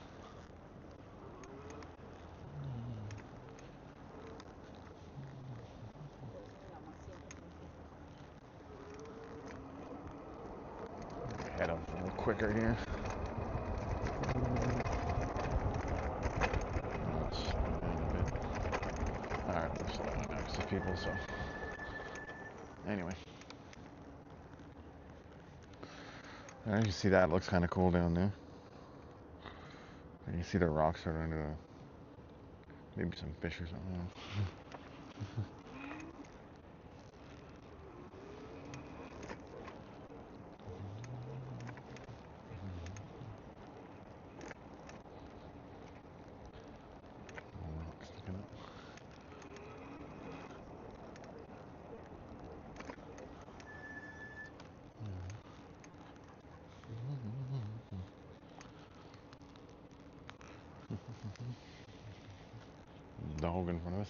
Head up a little quicker here. Slow down a bit. Alright, we're slowing down some people, so Anyway. There, you see that? It looks kind of cool down there. And you see the rocks are under maybe some fish or something. Dog in front of us.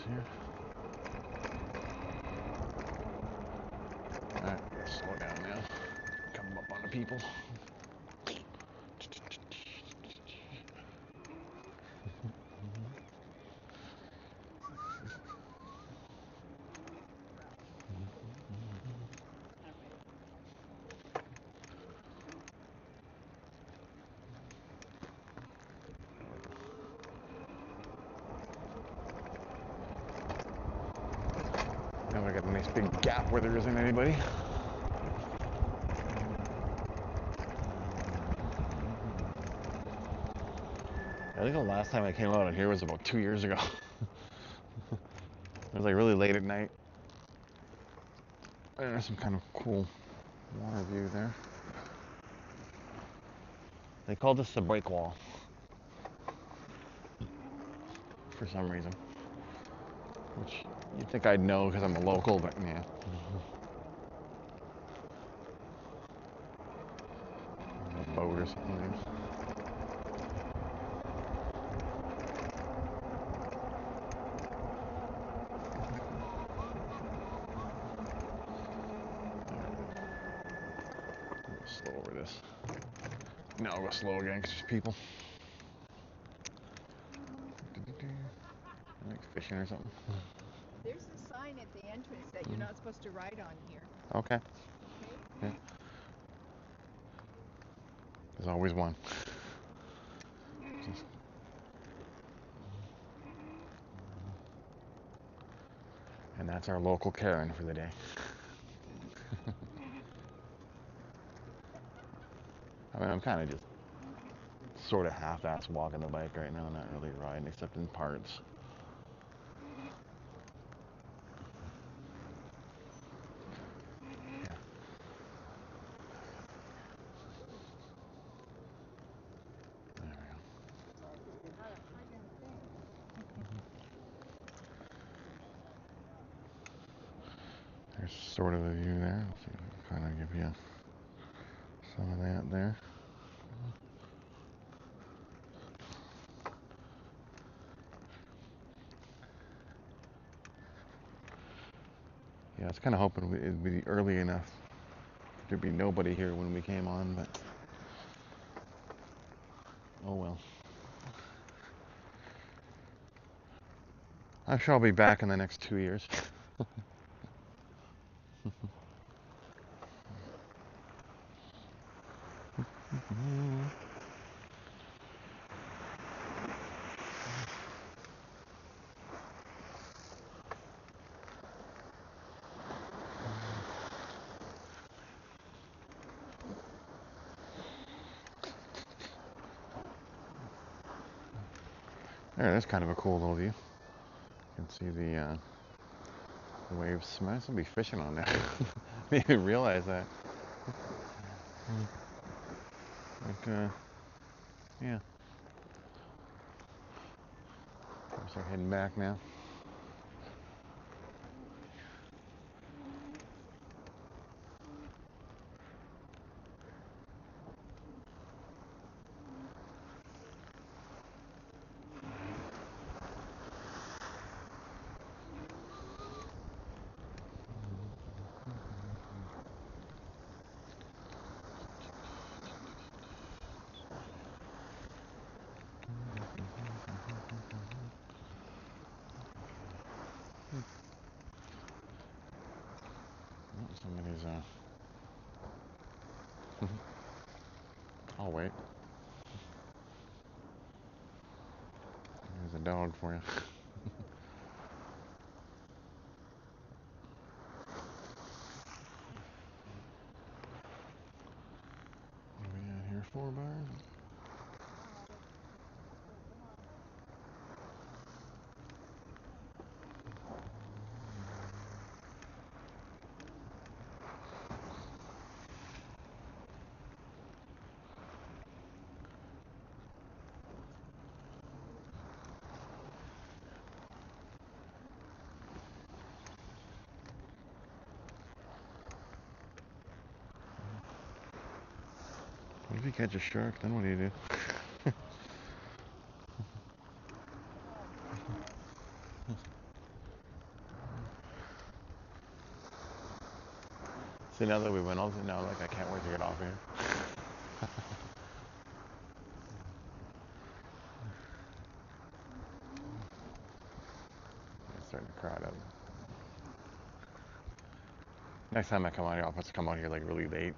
Here. Alright, slow down now. Come up on the people. Now I got a nice big gap where there isn't anybody. I think the last time I came out of here was about 2 years ago. It was like really late at night. There's some kind of cool water view there. They call this the break wall for some reason, which you'd think I'd know because I'm a local, but yeah. A boat or something. Maybe. Slow over this. No, I'll go slow again because there's people. Like fishing or something. There's a sign at the entrance that you're not supposed to ride on here. Okay. Okay? Yeah. There's always one. And that's our local Karen for the day. I mean, I'm kind of just sort of half-ass walking the bike right now, not really riding except in parts. Yeah. There we go. There's sort of a view there. Let's see if I can kind of give you some of that there. Yeah, I was kind of hoping it'd be early enough. There'd be nobody here when we came on, but oh well. I'm sure I'll be back in the next 2 years. There's kind of a cool little view. You can see the waves. Might still be fishing on there. Didn't even realize that. Like, yeah. Looks like heading back now. Somebody's, I'll wait. There's a dog for you. What are we at here? 4 bars? What if you catch a shark? Then what do you do? See, now that we went over, now like I can't wait to get off here. It's starting to crowd up. Next time I come out here, I'll have to come out here like really late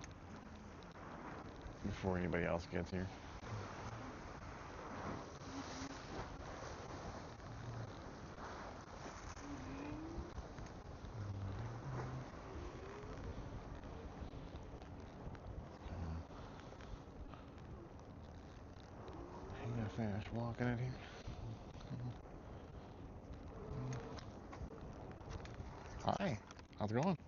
before anybody else gets here. Hang fast walking in here. Hi, how's it going?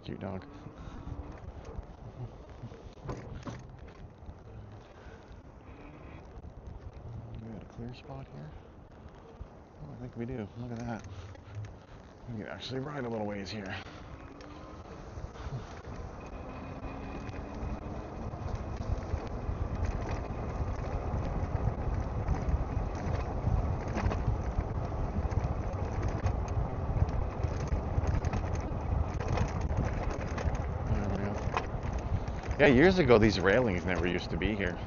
Cute dog. We got a clear spot here. Oh, I think we do. Look at that. We can actually ride a little ways here. Yeah, years ago these railings never used to be here.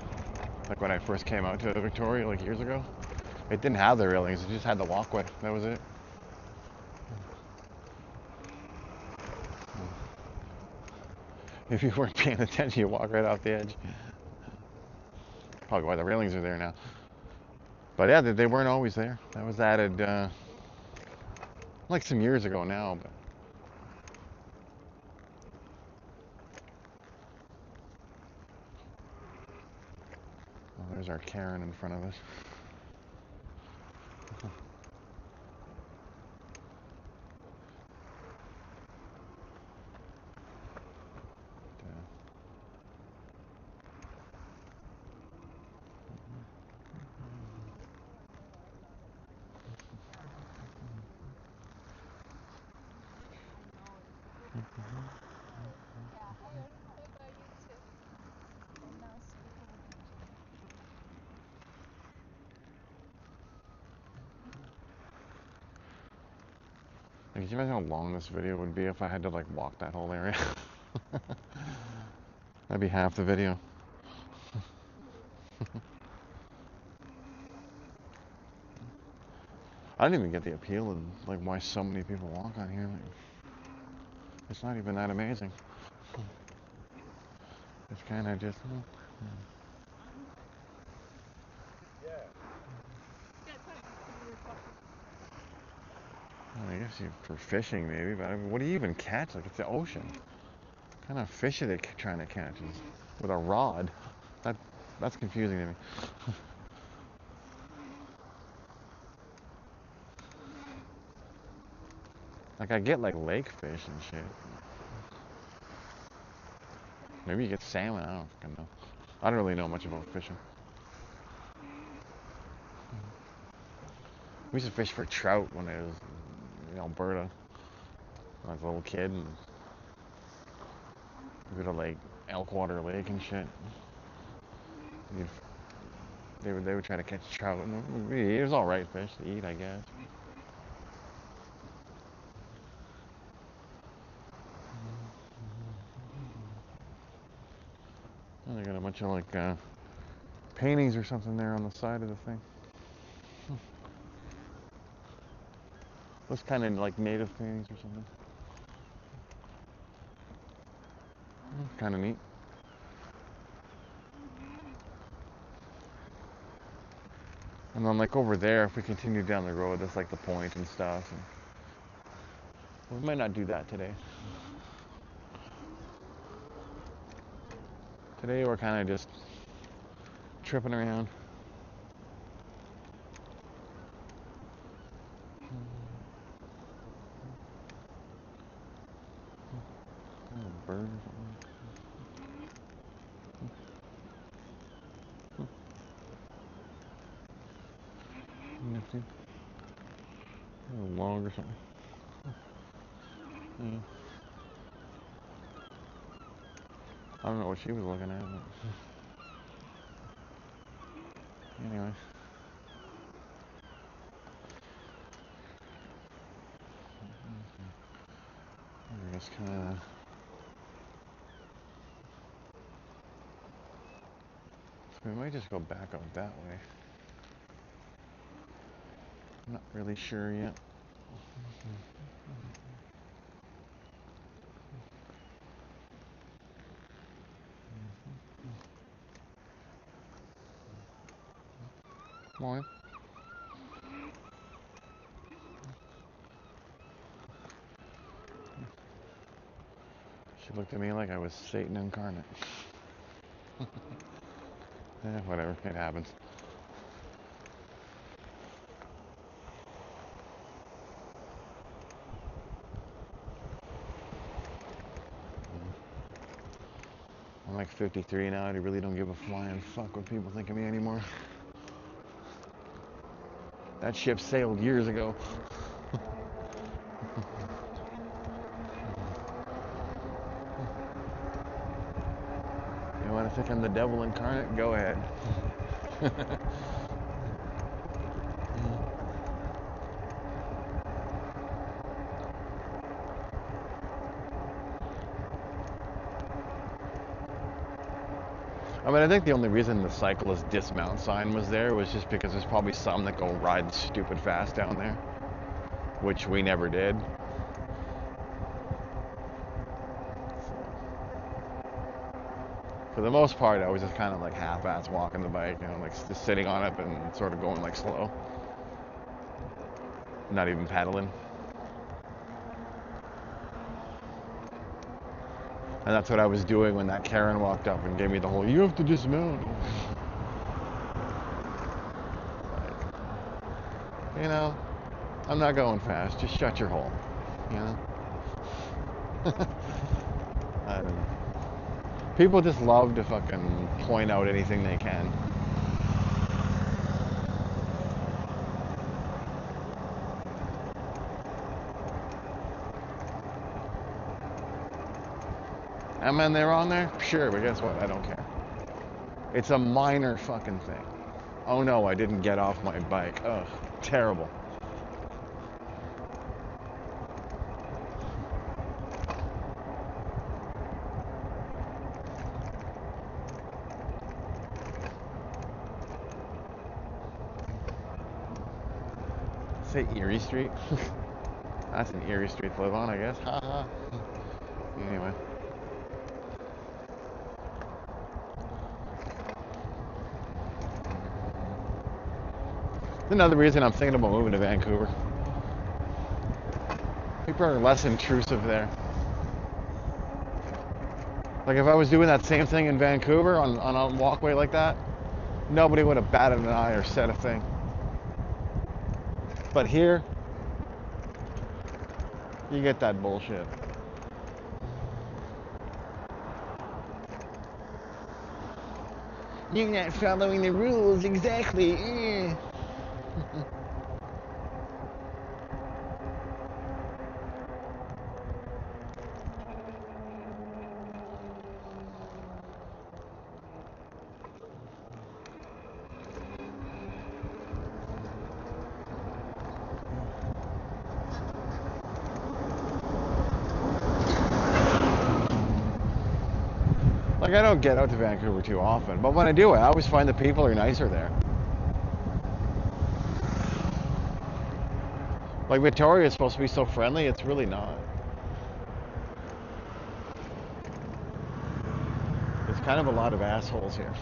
Like when I first came out to Victoria, like years ago, it didn't have the railings. It just had the walkway. That was it. If you weren't paying attention, you walk right off the edge. Probably why the railings are there now. But yeah, they weren't always there. That was added like some years ago now. But oh, there's our Karen in front of us. Like, can you imagine how long this video would be if I had to like walk that whole area? That'd be half the video. I don't even get the appeal and like why so many people walk on here. Like, it's not even that amazing. It's kind of just. I guess for fishing maybe, but I mean, what do you even catch? Like it's the ocean. What kind of fish are they trying to catch? With a rod? That's confusing to me. Like I get like lake fish and shit. Maybe you get salmon. I don't fucking know. I don't really know much about fishing. We used to fish for trout when I was in Alberta. When I was a little kid, and we go to like Elkwater Lake and shit. They would try to catch trout. It was all right fish to eat, I guess. And they got a bunch of like paintings or something there on the side of the thing. Those kind of like native paintings or something. Kind of neat. And then like over there, if we continue down the road, that's like the point and stuff. And we might not do that today. Today we're kind of just tripping around. A bird or something. Nifty. A log or something. Yeah. I don't know what she was looking at, but anyway. We're just kind of so we might just go back out that way. I'm not really sure yet. Come on. She looked at me like I was Satan incarnate. Whatever, it happens. I'm like 53 now. I really don't give a flying fuck what people think of me anymore. That ship sailed years ago. You want to think I'm the devil incarnate? Go ahead. I mean, I think the only reason the cyclist dismount sign was there was just because there's probably some that go ride stupid fast down there, which we never did. For the most part, I was just kind of like half-ass walking the bike, you know, like just sitting on it and sort of going like slow. Not even pedaling. And that's what I was doing when that Karen walked up and gave me the whole, you have to dismount. Like, you know, I'm not going fast, just shut your hole, you know? I don't know. People just love to fucking point out anything they can. Am I there on there? Sure, but guess what? I don't care. It's a minor fucking thing. Oh no, I didn't get off my bike. Ugh, terrible. Say Erie Street. That's an Erie Street to live on, I guess. Ha ha. Anyway. Another reason I'm thinking about moving to Vancouver. People are less intrusive there. Like if I was doing that same thing in Vancouver on a walkway like that, nobody would have batted an eye or said a thing. But here, you get that bullshit. You're not following the rules exactly. Like I don't get out to Vancouver too often, but when I do, I always find the people are nicer there. Like Victoria is supposed to be so friendly, it's really not. There's kind of a lot of assholes here.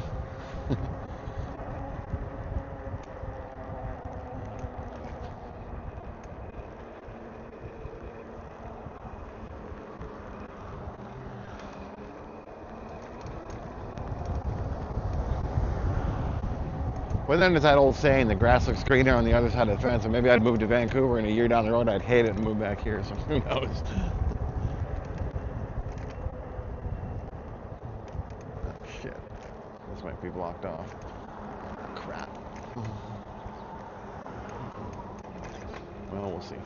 But then there's that old saying, the grass looks greener on the other side of the fence. So maybe I'd move to Vancouver and a year down the road I'd hate it and move back here. So who knows? Oh, shit. This might be blocked off. Crap. Well, we'll see.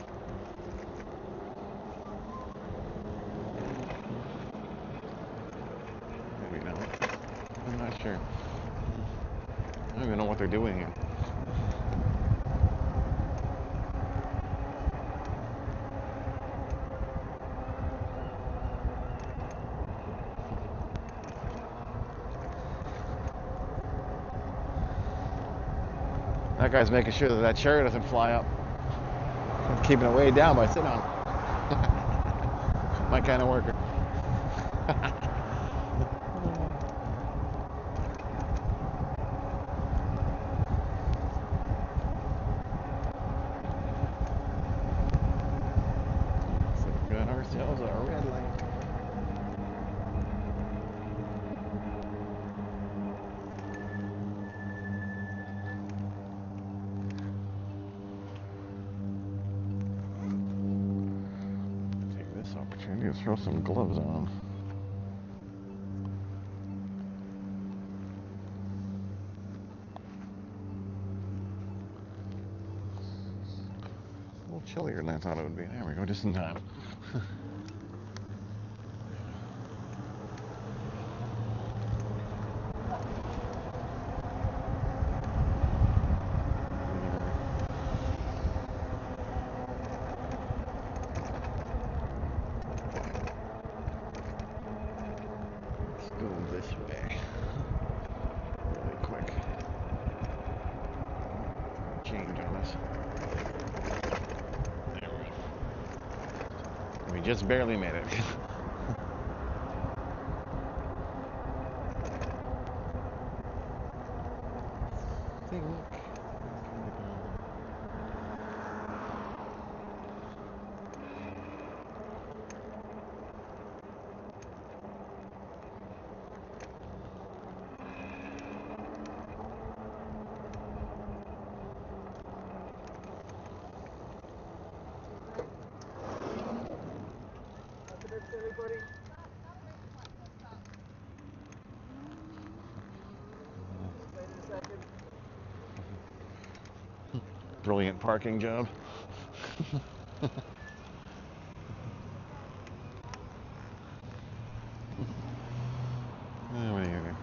Maybe not. I'm not sure. I don't even know what they're doing here. That guy's making sure that that chair doesn't fly up. I'm keeping it way down by sitting on it. My kind of worker. So we got ourselves a red light. Take this opportunity to throw some gloves on. A little chillier than I thought it would be. There we go, just in time. Let's go this way. Really quick. Change on us. There we go. We just barely made it. Take a look. Everybody. Wait a second. Brilliant parking job. What do you think?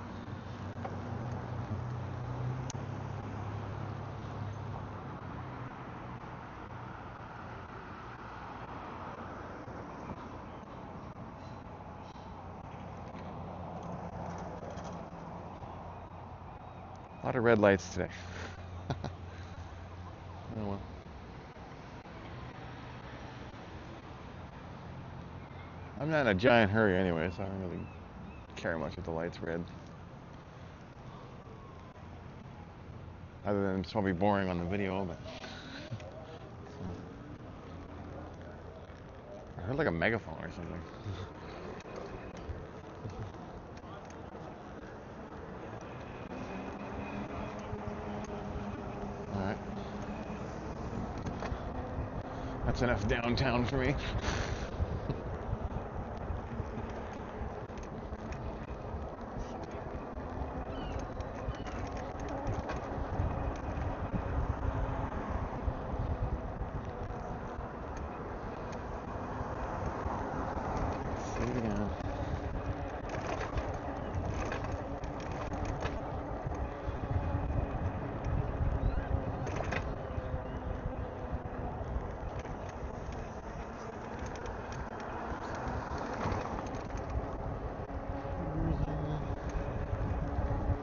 A lot of red lights today. Oh well. I'm not in a giant hurry anyway, so I don't really care much if the light's red. Other than it's probably boring on the video, but I heard like a megaphone or something. Alright. That's enough downtown for me. See you again.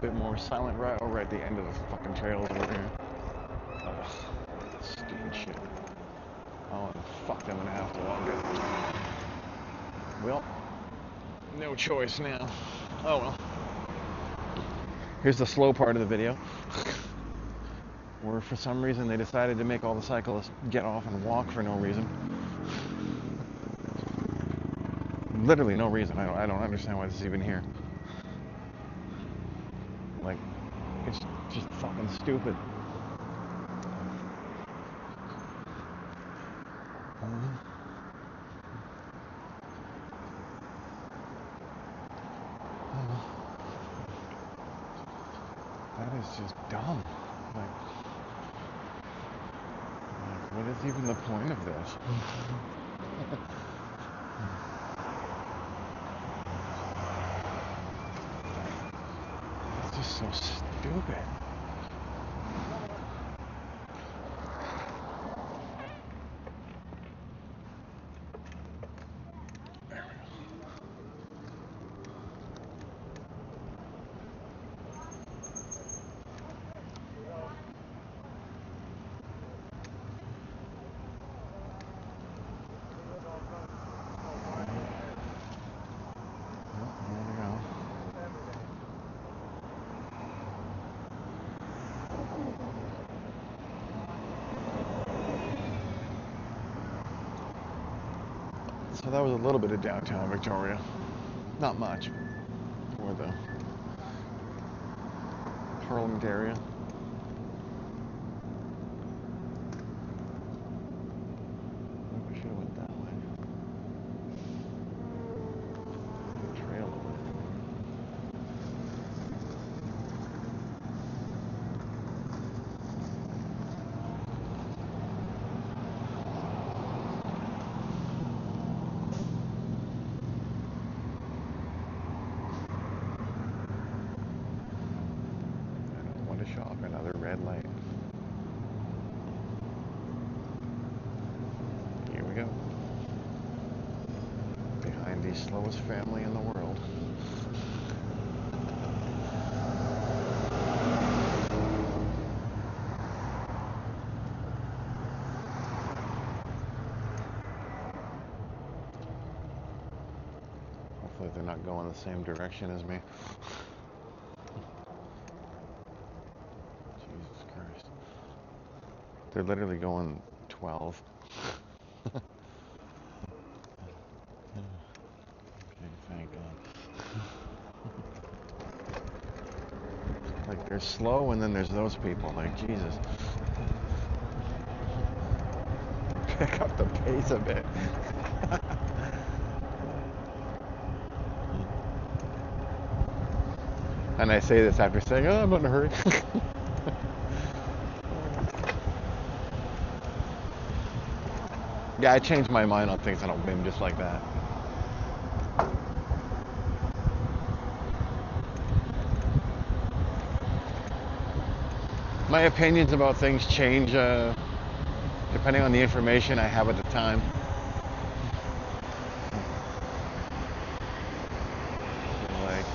Bit more silent right over at the end of the fucking trails over here. Ugh, stupid shit. Oh, fuck, I'm gonna have to walk it. Well, no choice now. Oh well. Here's the slow part of the video, where for some reason they decided to make all the cyclists get off and walk for no reason. Literally no reason. I don't understand why this is even here. Like, it's just fucking stupid. That is just dumb. Like, what is even the point of this? It's just so stupid. So that was a little bit of downtown Victoria. Not much for the Parliament area. Maybe we should have went that way. The trail over there. I don't want to shop another red light. Here we go. Behind the slowest family in the world. Hopefully they're not going the same direction as me. Jesus Christ. They're literally going 12. Okay, thank God. Like, they're slow, and then there's those people. Like, Jesus. Pick up the pace a bit. And I say this after saying, oh, I'm not in a hurry. Yeah, I change my mind on things on a whim just like that. My opinions about things change depending on the information I have at the time. Like,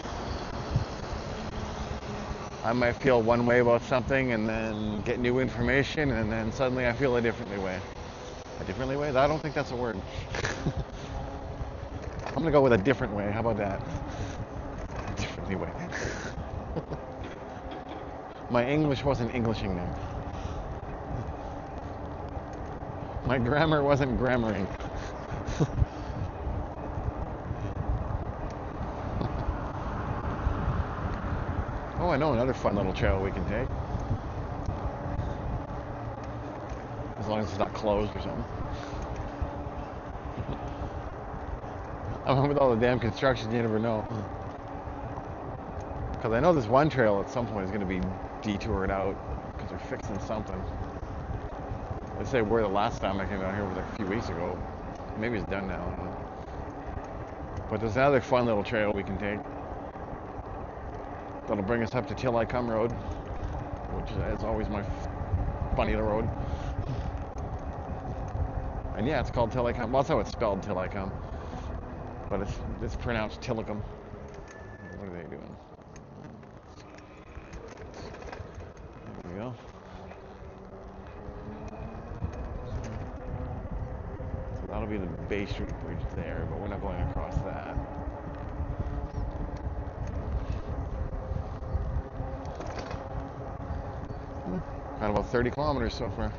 I might feel one way about something and then get new information, and then suddenly I feel a differently way. A differently way? I don't think that's a word. I'm gonna go with a different way. How about that? Differently way. My English wasn't Englishing there. My grammar wasn't grammaring. Oh, I know another fun little trail we can take. As long as it's not closed or something. I mean, with all the damn construction, you never know. Because I know this one trail at some point is going to be detoured out because they're fixing something. They say where the last time I came down here was like a few weeks ago. Maybe it's done now, I don't know. But there's another fun little trail we can take that'll bring us up to Till I Come Road, which is always my funny little road. And yeah, it's called Till I Come. Well, that's how it's spelled, Till I Come. But it's pronounced Tillicum. What are they doing? There we go. That'll be the Bay Street Bridge there, but we're not going across that. Got about 30 kilometers so far.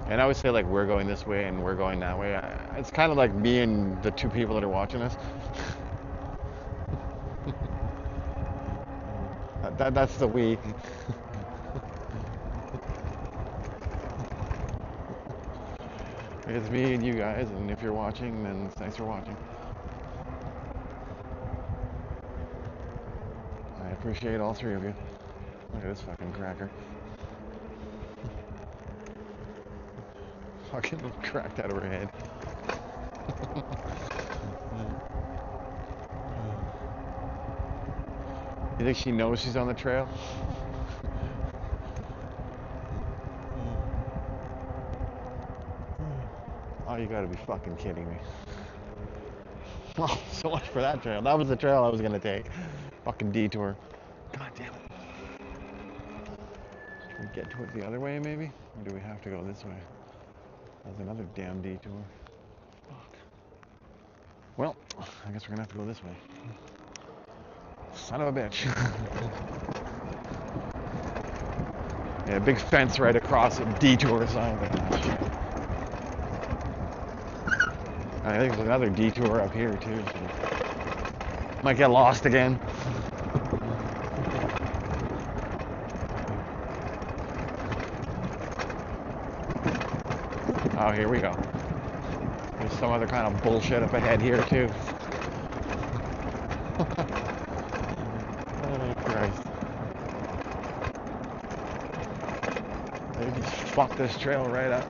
And I always say like we're going this way and we're going that way. It's kind of like me and the two people that are watching us. That's the we. It's me and you guys, and if you're watching, then thanks for watching. I appreciate all three of you. Look at this fucking cracker. Fucking cracked out of her head. You think she knows she's on the trail? Oh, you gotta be fucking kidding me. Oh, so much for that trail. That was the trail I was gonna take. Fucking detour. God damn it. Should we get to it the other way, maybe? Or do we have to go this way? That's another damn detour. Fuck. Well, I guess we're gonna have to go this way. Son of a bitch. Yeah, big fence right across a detour sign. I think there's another detour up here too. So might get lost again. Oh, here we go. There's some other kind of bullshit up ahead here too. Oh Christ. They just fucked this trail right up.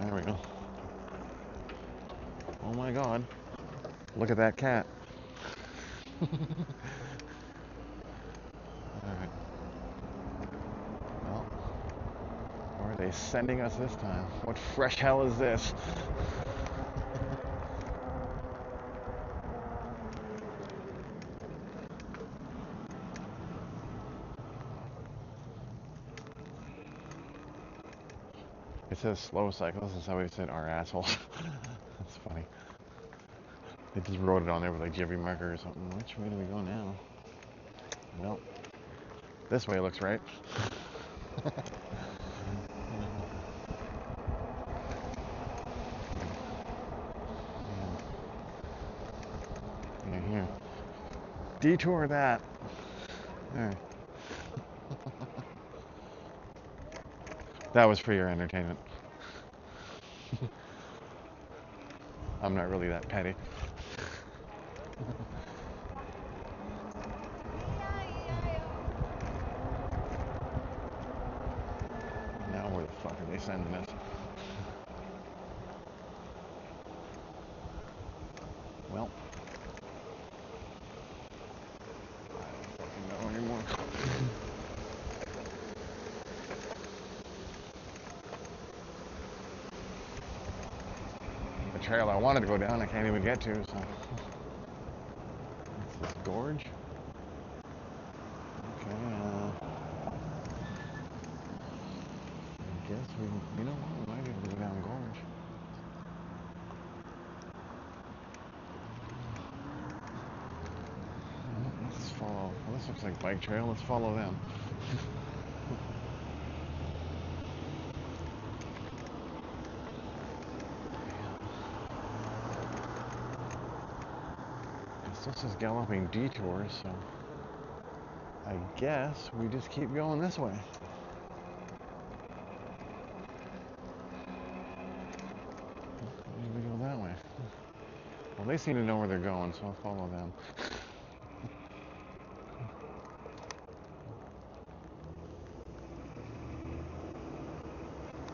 There we go. Oh my God. Look at that cat. Alright. Well, where are they sending us this time? What fresh hell is this? It says slow cycles, and somebody said our assholes. That's funny. They just wrote it on there with like Jiffy marker or something. Which way do we go now? Well, this way looks right. Yeah, here. Detour that. Alright. That was for your entertainment. I'm not really that petty. Now where the fuck are they sending us? Well, I don't fucking know anymore. The trail I wanted to go down, I can't even get to, so. What's this, gorge? Okay, I guess you know what, we might be able to go down gorge. Let's follow, well, this looks like bike trail, let's follow them. This is galloping detours, so I guess we just keep going this way. Maybe we go that way. Well, they seem to know where they're going, so I'll follow them.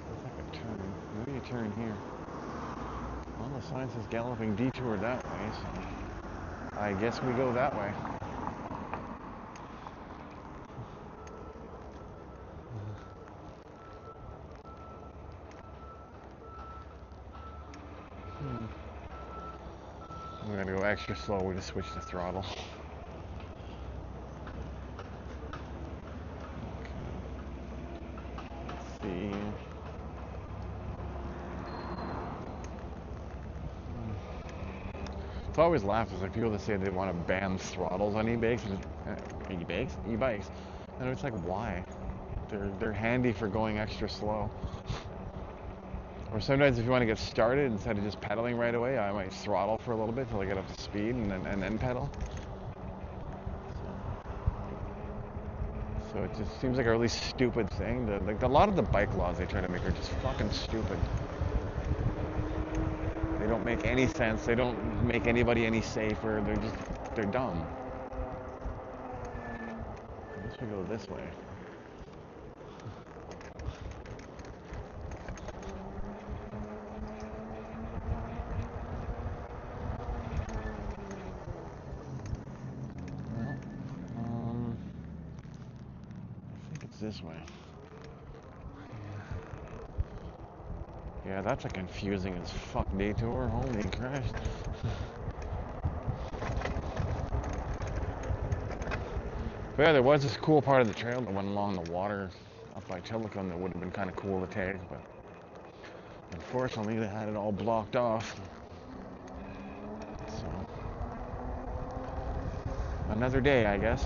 Looks like a turn. Maybe a turn here. Well, the sign says galloping detour that way, so I guess we go that way. We're gonna go extra slow. We just switched the throttle. Let's see. So I always laugh is like people that say they want to ban throttles on e-bikes, e-bikes, and it's like why? They're handy for going extra slow. Or sometimes if you want to get started, instead of just pedaling right away, I might throttle for a little bit till I get up to speed and then pedal. So it just seems like a really stupid thing. A lot of the bike laws they try to make are just fucking stupid. They don't make any sense. They don't make anybody any safer. They're dumb. I guess we go this way. This way. Yeah, that's a confusing as fuck detour. Holy Christ. But yeah, there was this cool part of the trail that went along the water up by Tillicum that would have been kind of cool to take, but unfortunately they had it all blocked off. So, another day, I guess.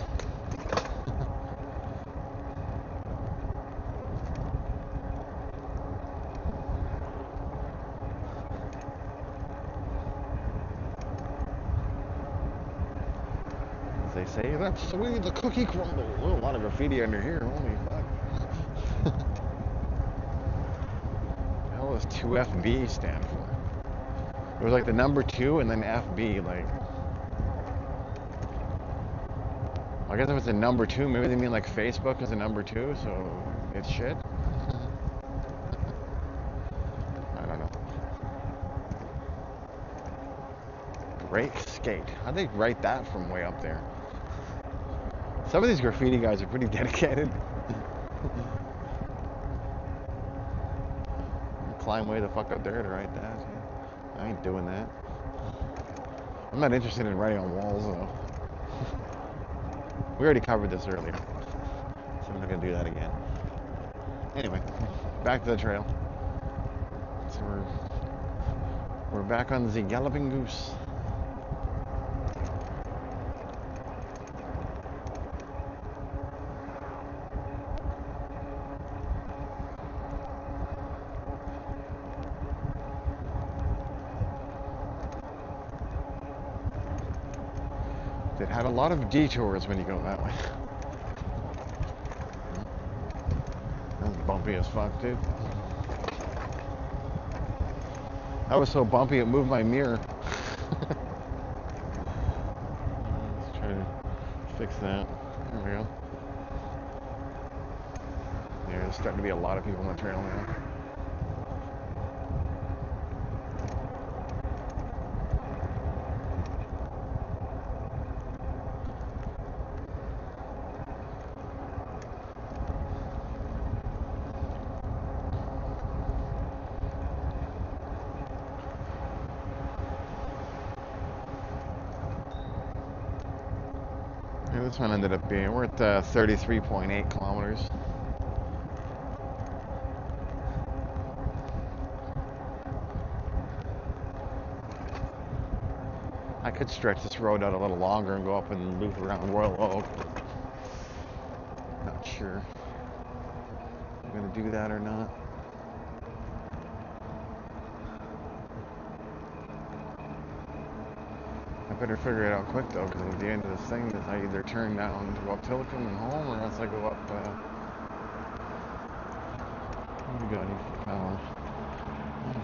They say that's the way the cookie crumbles. Oh, a lot of graffiti under here. Holy fuck. What the hell does 2FB stand for? It was like the number 2 and then FB. Like, I guess if it's a number 2, maybe they mean like Facebook is a number 2, so it's shit. I don't know. Break skate. How'd they write that from way up there? Some of these graffiti guys are pretty dedicated. Climb way the fuck up there to write that. I ain't doing that. I'm not interested in writing on walls though. We already covered this earlier, so I'm not gonna do that again. Anyway, back to the trail. So we're back on the galloping goose. It had a lot of detours when you go that way. That's bumpy as fuck, dude. That was so bumpy it moved my mirror. Let's try to fix that. There we go. Yeah, there's starting to be a lot of people on the trail now. This one ended up being, we're at 33.8 kilometers. I could stretch this road out a little longer and go up and loop around Royal Oak. Not sure if I'm going to do that or not. I better figure it out quick though, because at the end of this thing, I either turn down to go up Tillicum and home, or else I go up. What do we got here for power?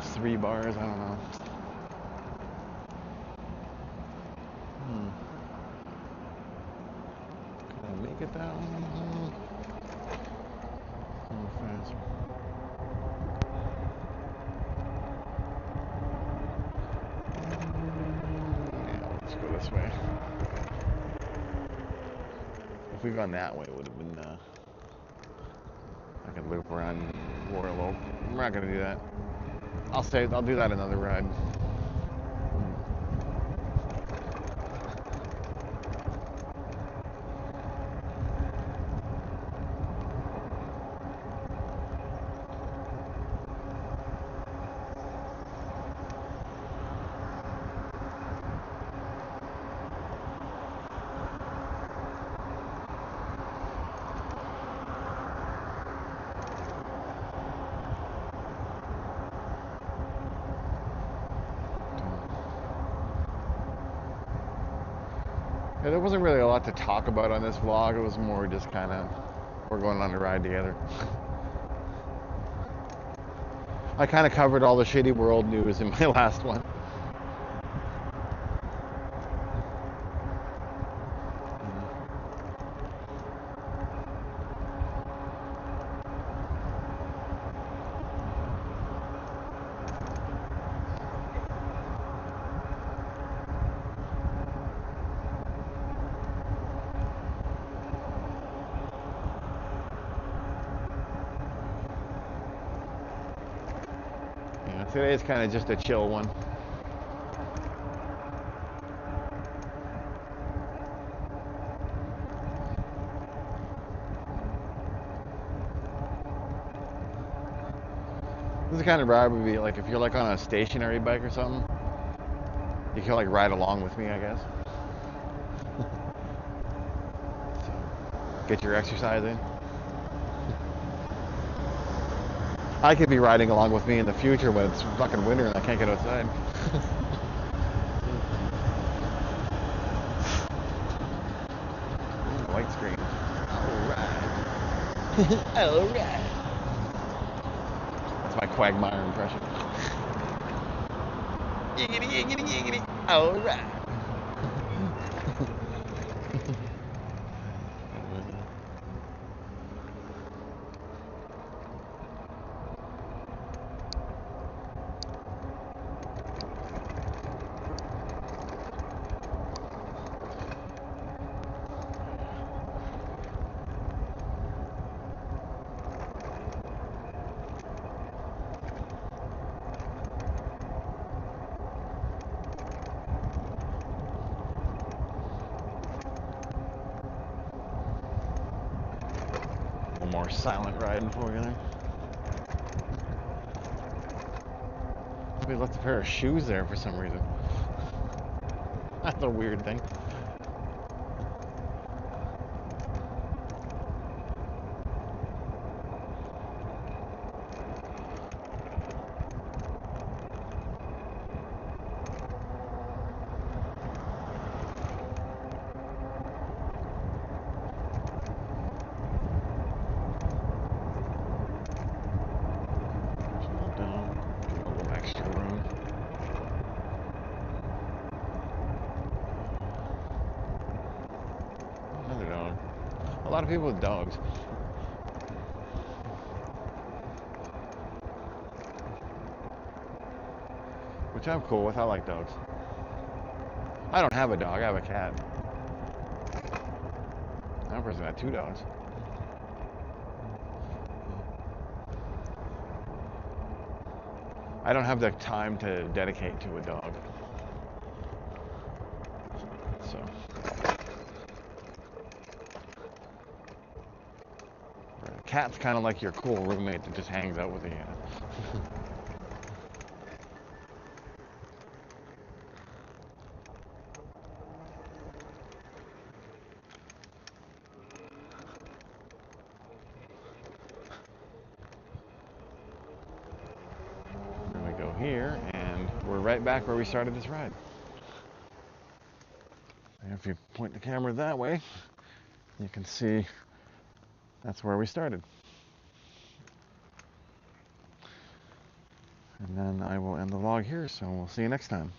3 bars. I don't know. get that one. Oh, fast. Yeah, let's go this way. If we'd gone that way, it would have been, I could loop around Royal Oak. We're not going to do that. I'll do that another ride. Yeah, there wasn't really a lot to talk about on this vlog. It was more just kind of, we're going on a ride together. I kind of covered all the shitty world news in my last one. Yeah, today is kind of just a chill one. This is the kind of ride would be like if you're like on a stationary bike or something. You can like ride along with me, I guess. So, get your exercise in. I could be riding along with me in the future when it's fucking winter and I can't get outside. White screen. Alright. Alright. That's my Quagmire impression. Yiggity, yiggity, yiggity. Alright. More silent riding for you there. Somebody left a pair of shoes there for some reason. That's a weird thing. A lot of people with dogs. Which I'm cool with. I like dogs. I don't have a dog. I have a cat. That person had 2 dogs. I don't have the time to dedicate to a dog. So. A cat's kind of like your cool roommate that just hangs out with you. Then we go here, and we're right back where we started this ride. And if you point the camera that way, you can see that's where we started. And then I will end the vlog here, so we'll see you next time.